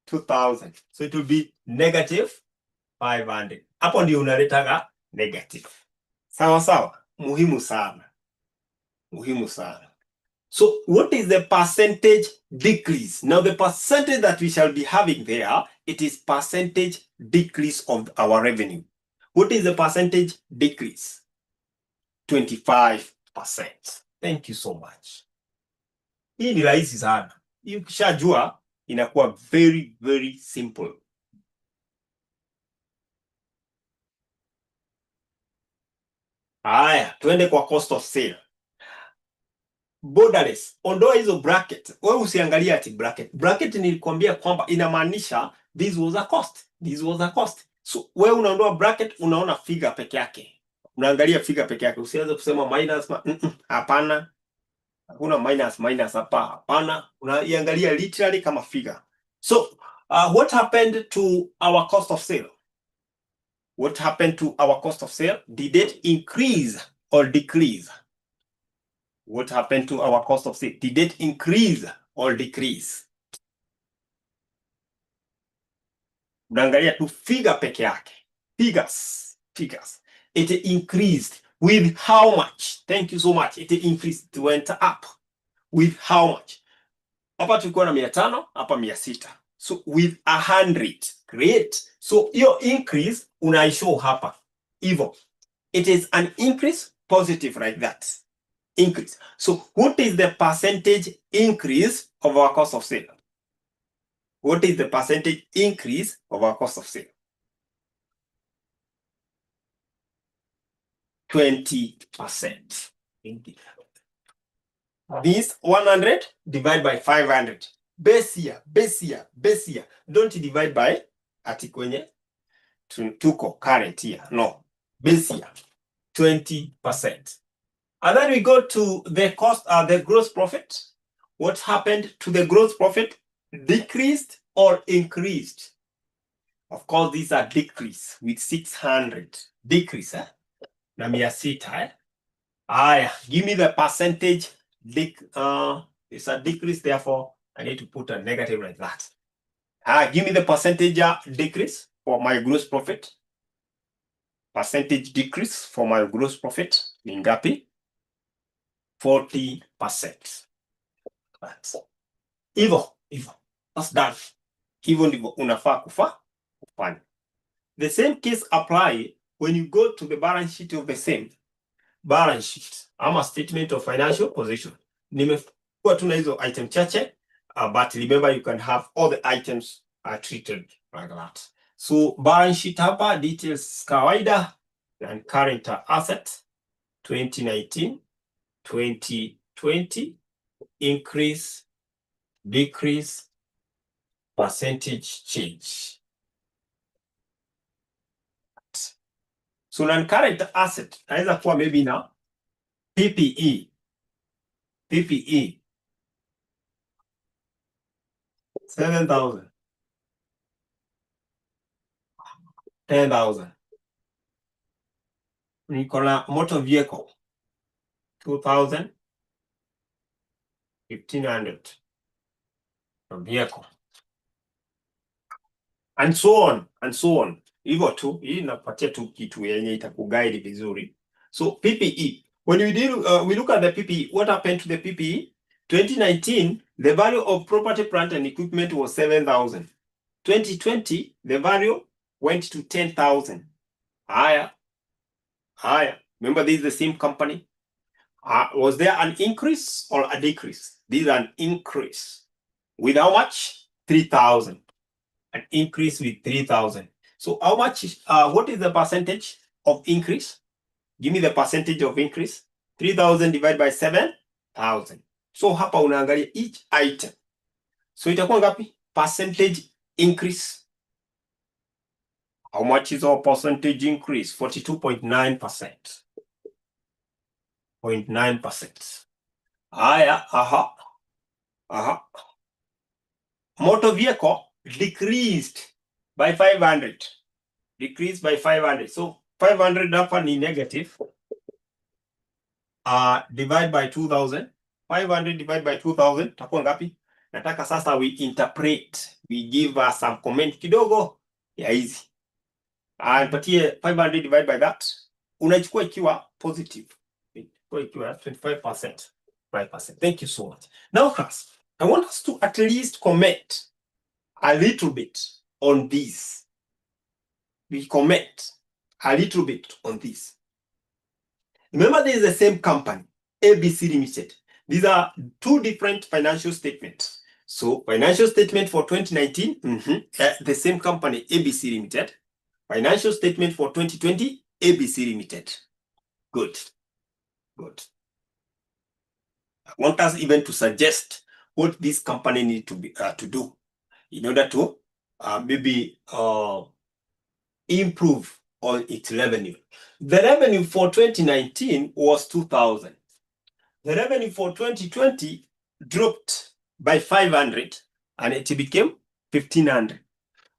2000. So it will be negative 500. Hapo ndio unaletaga negative. Sawa. Muhimu sana. So what is the percentage decrease? Now the percentage that we shall be having there, it is percentage decrease of our revenue. What is the percentage decrease? 25%. Thank you so much. Hii ni rahisi sana. Ukishajua inakuwa very, very simple. Haya, twende kwa cost of sale. Borderless, ondoa hizo bracket. Wewe usiangalie ati bracket. Bracket nilikwambia kwamba inamaanisha this was a cost. This was a cost. So wewe unaondoa bracket, unaona figure peke yake. Unaangalia figure peke yake. Usianze kusema minus, hapana. Hakuna minus hapa, hapana. Unaiangalia literally kama figure. So, what happened to our cost of sale? What happened to our cost of sale? Did it increase or decrease? What happened to our cost of sale? Did it increase or decrease? Unaangalia tu figure peke yake. Figures. It increased with how much? Thank you so much. It increased, it went up. With how much? Hapa tulikuwa na 500, hapa 600. So with 100. Great. So your increase unaishow hapa. Hivyo. It is an increase, positive like that. Increase. So what is the percentage increase of our cost of sale? What is the percentage increase of our cost of sale? 20%. This 100 divide by 500. Base year. Don't divide by ati kwenye tuko current year. No. Base year. 20%. And then we go to the cost, the gross profit. What happened to the gross profit? Decreased or increased? Of course, these are decrease with 600. Decrease, na 600, give me the percentage. It's a decrease, therefore I need to put a negative like that. Give me the percentage decrease for my gross profit. Percentage decrease for my gross profit ni ngapi? 40%. Hivyo. That's done. Hivyo ndivyo unafaa kufanya. The same case apply when you go to the balance sheet of the same balance sheet. Ama statement of financial position. Nimekuwa tuna hizo item chache, but remember you can have all the items treated like that. So balance sheet hapa, details kawaida, and current asset 2019, 2020, increase, decrease, percentage change. So non-current asset naweza kuwa maybe na PPE 7,000, 10,000. Niko na motor vehicle 2,000, 1,500 vehicle, and so on. Hivyo tu, hii napatia tu kitu yenye itakuguide vizuri. So PPE, when we look at the PPE, what happened to the PPE? 2019, the value of property, plant and equipment was 7,000. 2020, the value went to 10,000. Higher. Remember, this is the same company. Was there an increase or a decrease? This is an increase. With how much? 3,000. An increase with 3,000. So how much, what is the percentage of increase? Give me the percentage of increase. 3,000 divided by 7,000. So hapa unaangalia each item. So itakuwa ngapi? Percentage increase. How much is our percentage increase? 42.9%. 0.9%. Haya, Motor vehicle decreased by 500. Decreased by 500. So 500 hapa ni negative. Divide by 2,000. 500 divided by 2,000. Takuwa ngapi? Nataka sasa we interpret. We give us some comment kidogo ya hizi. Nipatie 500 divided by that. Unachukua ikiwa positive. Ikiwa 25%. 5%. Thank you so much. Now class, I want us to at least comment a little bit on this. We comment a little bit on this. Remember, this is the same company, ABC Limited. These are two different financial statements. So financial statement for 2019, the same company, ABC Limited. Financial statement for 2020, ABC Limited. Good. Good. I want us even to suggest what this company need to be to do in order to maybe improve on its revenue. The revenue for 2019 was 2,000. The revenue for 2020 dropped by 500 and it became 1,500.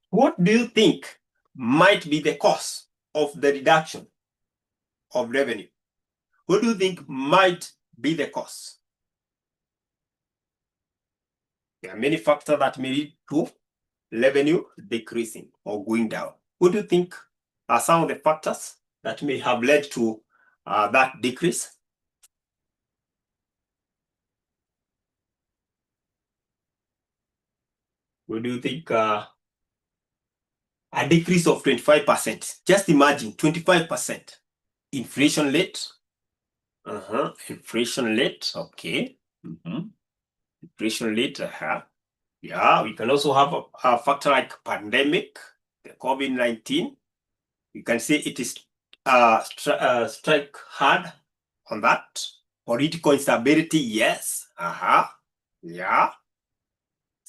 What do you think might be the cause of the reduction of revenue? What do you think might be the cause? There are many factors that may lead to revenue decreasing or going down. What do you think are some of the factors that may have led to that decrease? What do you think? A decrease of 25%. Just imagine 25%. Inflation rate. Inflation rate. Okay. Inflation rate. Yeah, we can also have a factor like pandemic, the COVID-19. You can say it is strike hard on that. Political instability, yes. Yeah.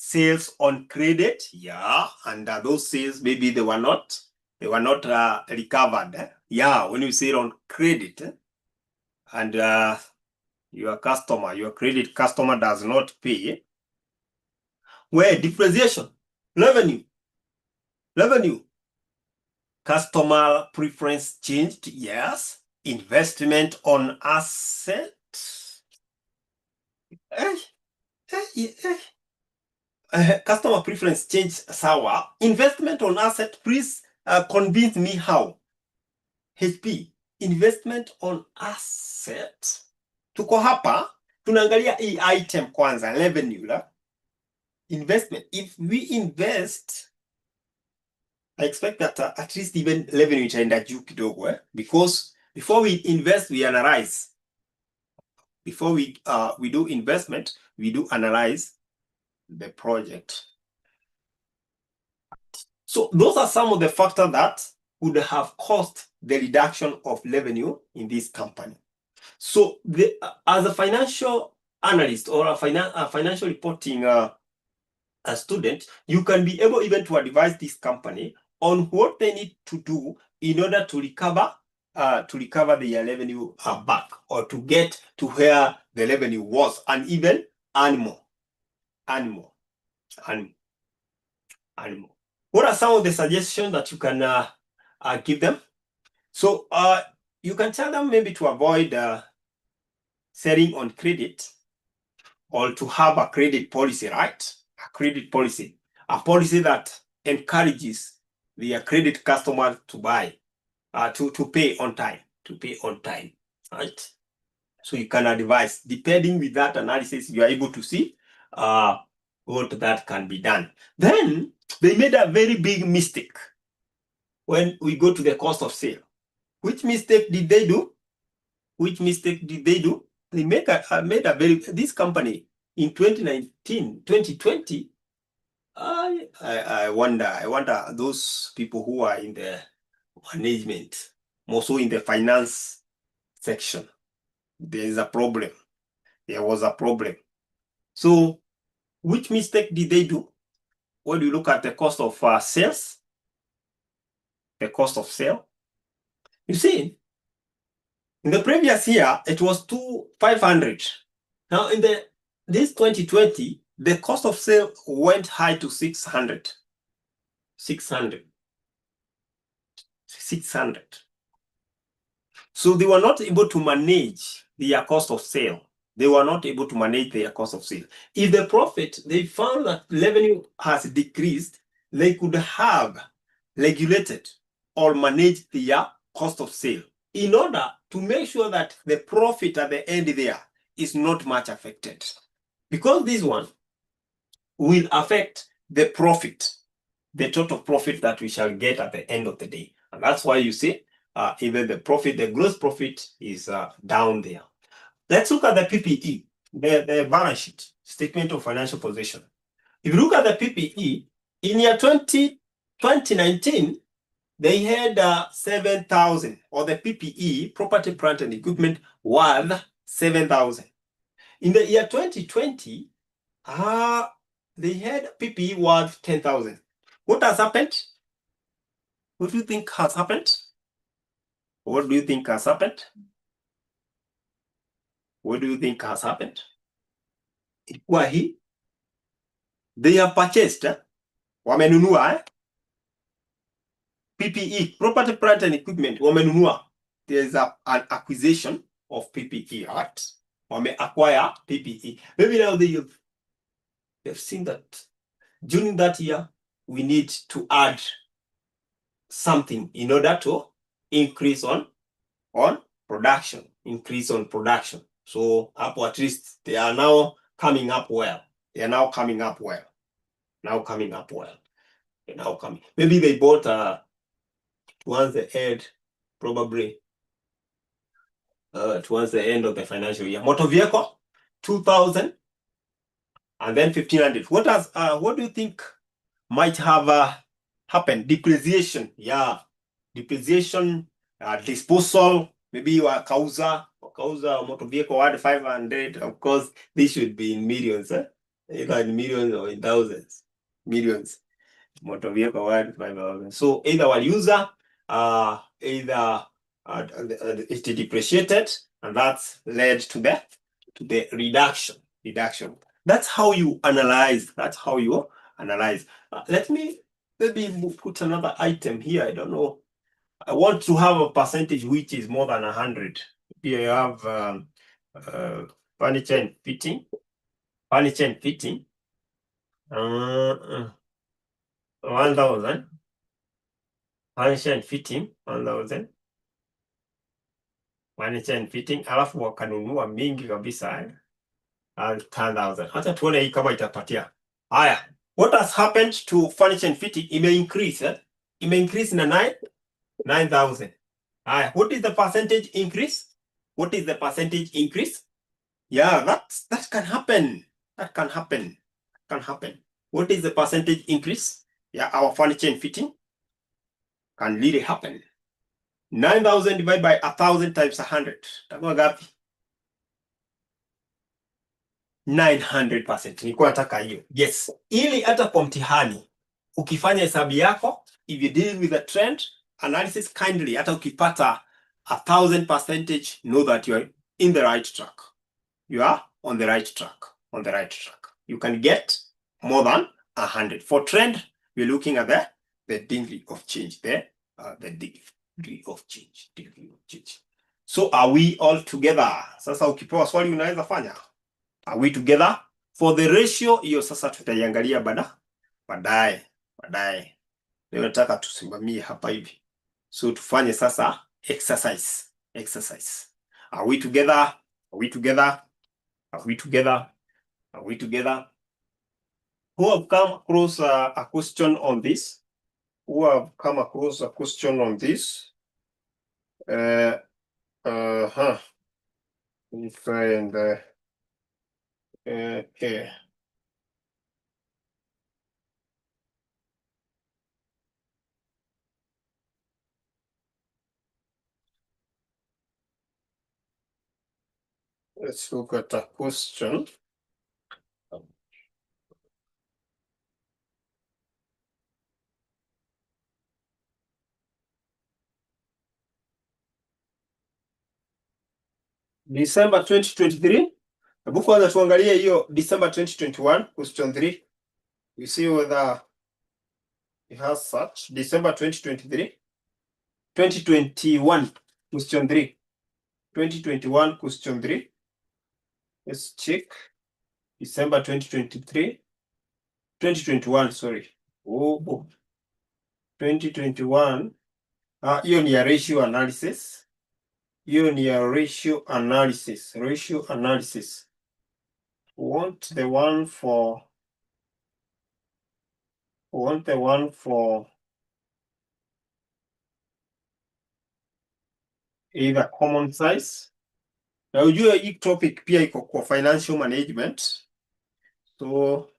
Sales on credit, yeah. And those sales, maybe they were not recovered. Yeah, when you say on credit, and your credit customer does not pay, where depreciation, revenue, customer preference changed, yes. Investment on assets. Customer preference changed sour. Investment on asset, please convince me how. HP, investment on asset. Tuko hapa, tunaangalia hii item kwanza, revenue la. Investment, if we invest, I expect that at least even revenue itaenda juu kidogo, because before we invest, we analyze. Before we do investment, we do analyze the project. So those are some of the factors that would have caused the reduction of revenue in this company. So as a financial analyst or a financial reporting a student, you can be able even to advise this company on what they need to do in order to recover their revenue back, or to get to where the revenue was, and even earn more. What are some of the suggestions that you can give them? So you can tell them maybe to avoid selling on credit, or to have a credit policy, right? A credit policy, a policy that encourages their credit customers to buy, to pay on time, right? So you can advise, depending with that analysis, you are able to see what that can be done. Then they made a very big mistake when we go to the cost of sale. Which mistake did they do? They made this company in 2019, 2020. I wonder those people who are in the management, more so in the finance section, there was a problem. So which mistake did they do? When you look at the cost of sales, the cost of sale, you see, in the previous year, it was 500. Now in this 2020, the cost of sale went high to 600. 600. So they were not able to manage their cost of sale. If the profit, they found that revenue has decreased, they could have regulated or managed their cost of sale in order to make sure that the profit at the end there is not much affected. Because this one will affect the profit, the total profit that we shall get at the end of the day. And that's why you see even the gross profit is down there. Let's look at the PPE, the balance sheet, statement of financial position. If you look at the PPE, in year 2019, they had 7,000, or the PPE, property, plant, and equipment, worth 7,000. In the year 2020, they had PPE worth 10,000. What has happened? What do you think has happened? What do you think has happened? What do you think has happened? Ilikuwa hii, they have purchased, wamenunua, PPE, property, plant, and equipment, wamenunua. There's an acquisition of PPE, right? Wame acquire PPE. Maybe now they've seen that during that year, we need to add something in order to increase on production, increase on production. So at least they are now coming up well. They are now coming up well. Now coming up well. They're now coming. Maybe they bought towards the end, probably towards the end of the financial year. Motor vehicle, 2,000, and then 1,500. What do you think might have happened? Depreciation, yeah, depreciation, disposal. Maybe wakauza motor vehicle worth 500. Of course, this should be in millions, either in millions or in thousands. Millions. Motor vehicle worth 5,000. So either waliuza, either it depreciated, and that's led to the reduction. That's how you analyze. That's how you analyze. Let me maybe put another item here. I don't know. I want to have a percentage which is more than 100. Here I have furniture and fitting. 1,000. Furniture and fitting 1,000. Furniture and fitting, alafu wakanunua mingi kabisa 10,000. Hata tuone hii kama itapatia. Haya, what has happened to furniture and fitting? Imeincrease, imeincrease na 9,000. Haya, what is the percentage increase? What is the percentage increase? Yeah, that can happen. That can happen. Can happen. What is the percentage increase? Yeah, our furniture and fitting can really happen. 9,000 divided by 1,000 times 100. Takuwa gapi? 900%. Nilikuwa nataka hiyo. Yes. Ili hata kwa mtihani ukifanya hesabu yako, if you deal with the trend analysis kindly, hata ukipata 1,000%, know that you are in the right track. You are on the right track. On the right track. You can get more than 100. For trend, we're looking at the degree of change there. The degree of change. Degree of change. So are we all together? Sasa ukipewa swali unaweza fanya. Are we together? For the ratio, hiyo sasa tutaiangalia baadaye. Leo nataka tusimamie hapa hivi. So tufanye sasa exercise. Are we together? Are we together? Are we together? Are we together? Who have come across a question on this? Who have come across a question on this? Let me try and okay. Let's look at a question. December 2023. Hebu kwanza tuangalie hiyo December 2021 question 3. We see whether it has such. December 2023. 2021 question 3. 2021 question 3. Let's check. December 2023. 2021, sorry. 2021. Hiyo ni ya ratio analysis. Hiyo ni ya ratio analysis. Ratio analysis. Want the one for either common size. Na ujue hii topic pia iko kwa financial management. So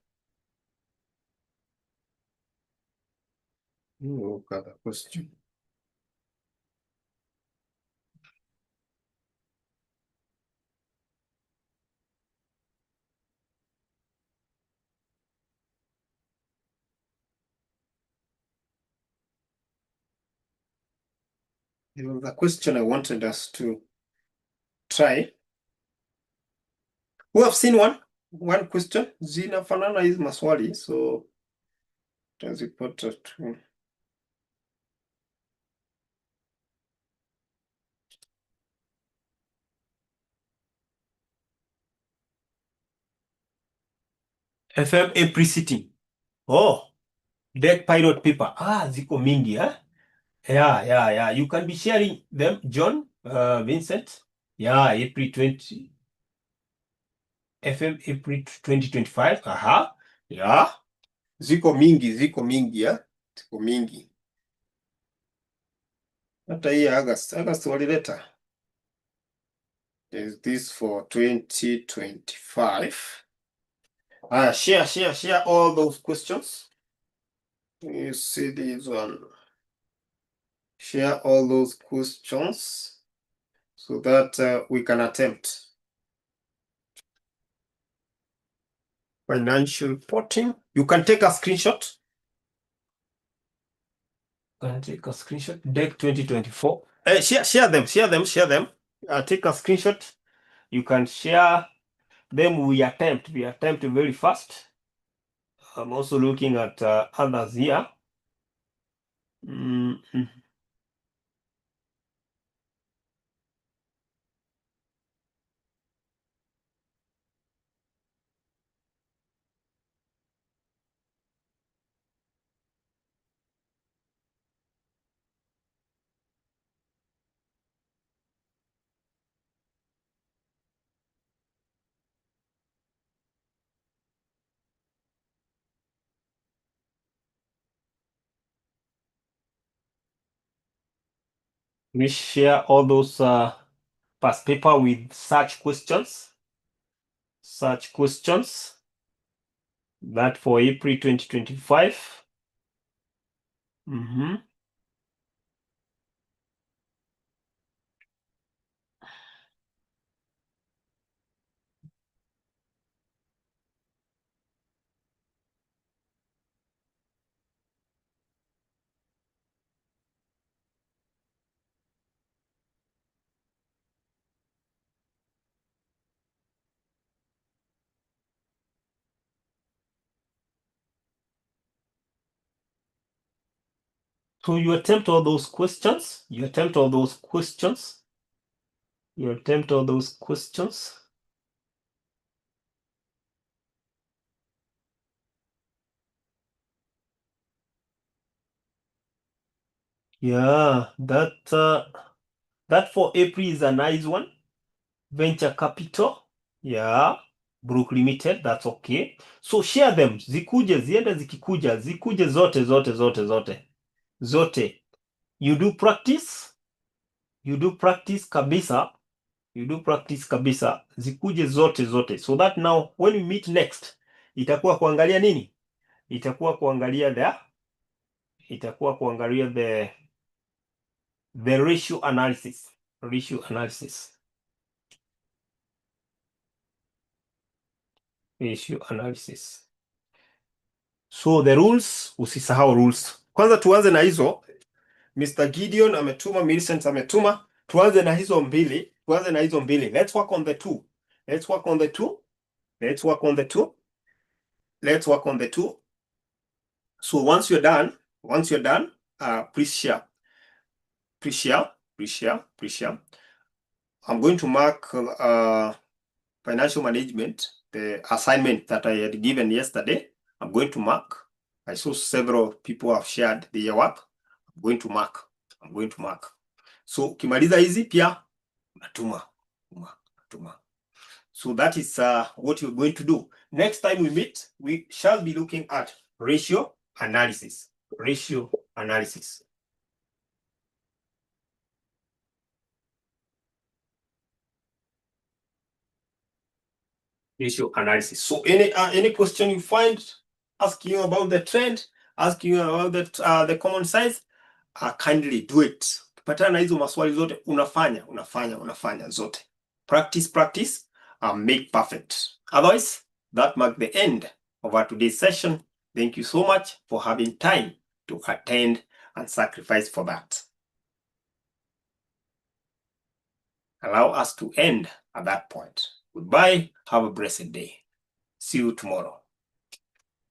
look at the question. It was a question I wanted us to try. We have seen one question. Zinafanana hizi maswali, so tutazipata tu. FM April sitting. Oh, deck pilot paper. Ziko mingi, huh? Yeah. You can be sharing them, John, Vincent. Yeah, April 20. FM April 2025. Yeah. Ziko mingi, yeah. Ziko mingi. Hata hii August walileta. Is this for 2025? Share all those questions. You see this one. Share all those questions so that we can attempt. Financial reporting. You can take a screenshot. Take a screenshot. Deck 2024. Share them. Take a screenshot. You can share them. We attempt very fast. I'm also looking at others here. We share all those past paper with such questions. That for April 2025. So you attempt all those questions. Yeah, that for April is a nice one. Venture capital. Yeah. Brook Limited, that's okay. So share them. Zikuje, ziende zikuje zote. You do practice kabisa. Zikuje zote. So that now when we meet next, itakuwa kuangalia nini? Itakuwa kuangalia the ratio analysis. So the rules, usisahau rules. Kwanza tuanze na hizo. Mr. Gideon ametuma, Millicent ametuma. Tuanze na hizo mbili. Let's work on the two. So once you're done, please share. I'm going to mark financial management, the assignment that I had given yesterday. I'm going to mark. I saw several people have shared their work. I'm going to mark. So kimaliza hizi pia natuma. So that is what you're going to do. Next time we meet, we shall be looking at ratio analysis. So any question you find, asking you about the trend, asking you about the common size, kindly do it. Patana na hizo maswali zote unafanya zote. Practice, make perfect. Otherwise, that marks the end of our today's session. Thank you so much for having time to attend and sacrifice for that. allow us to end at that point. Goodbye. Have a blessed day. See you tomorrow.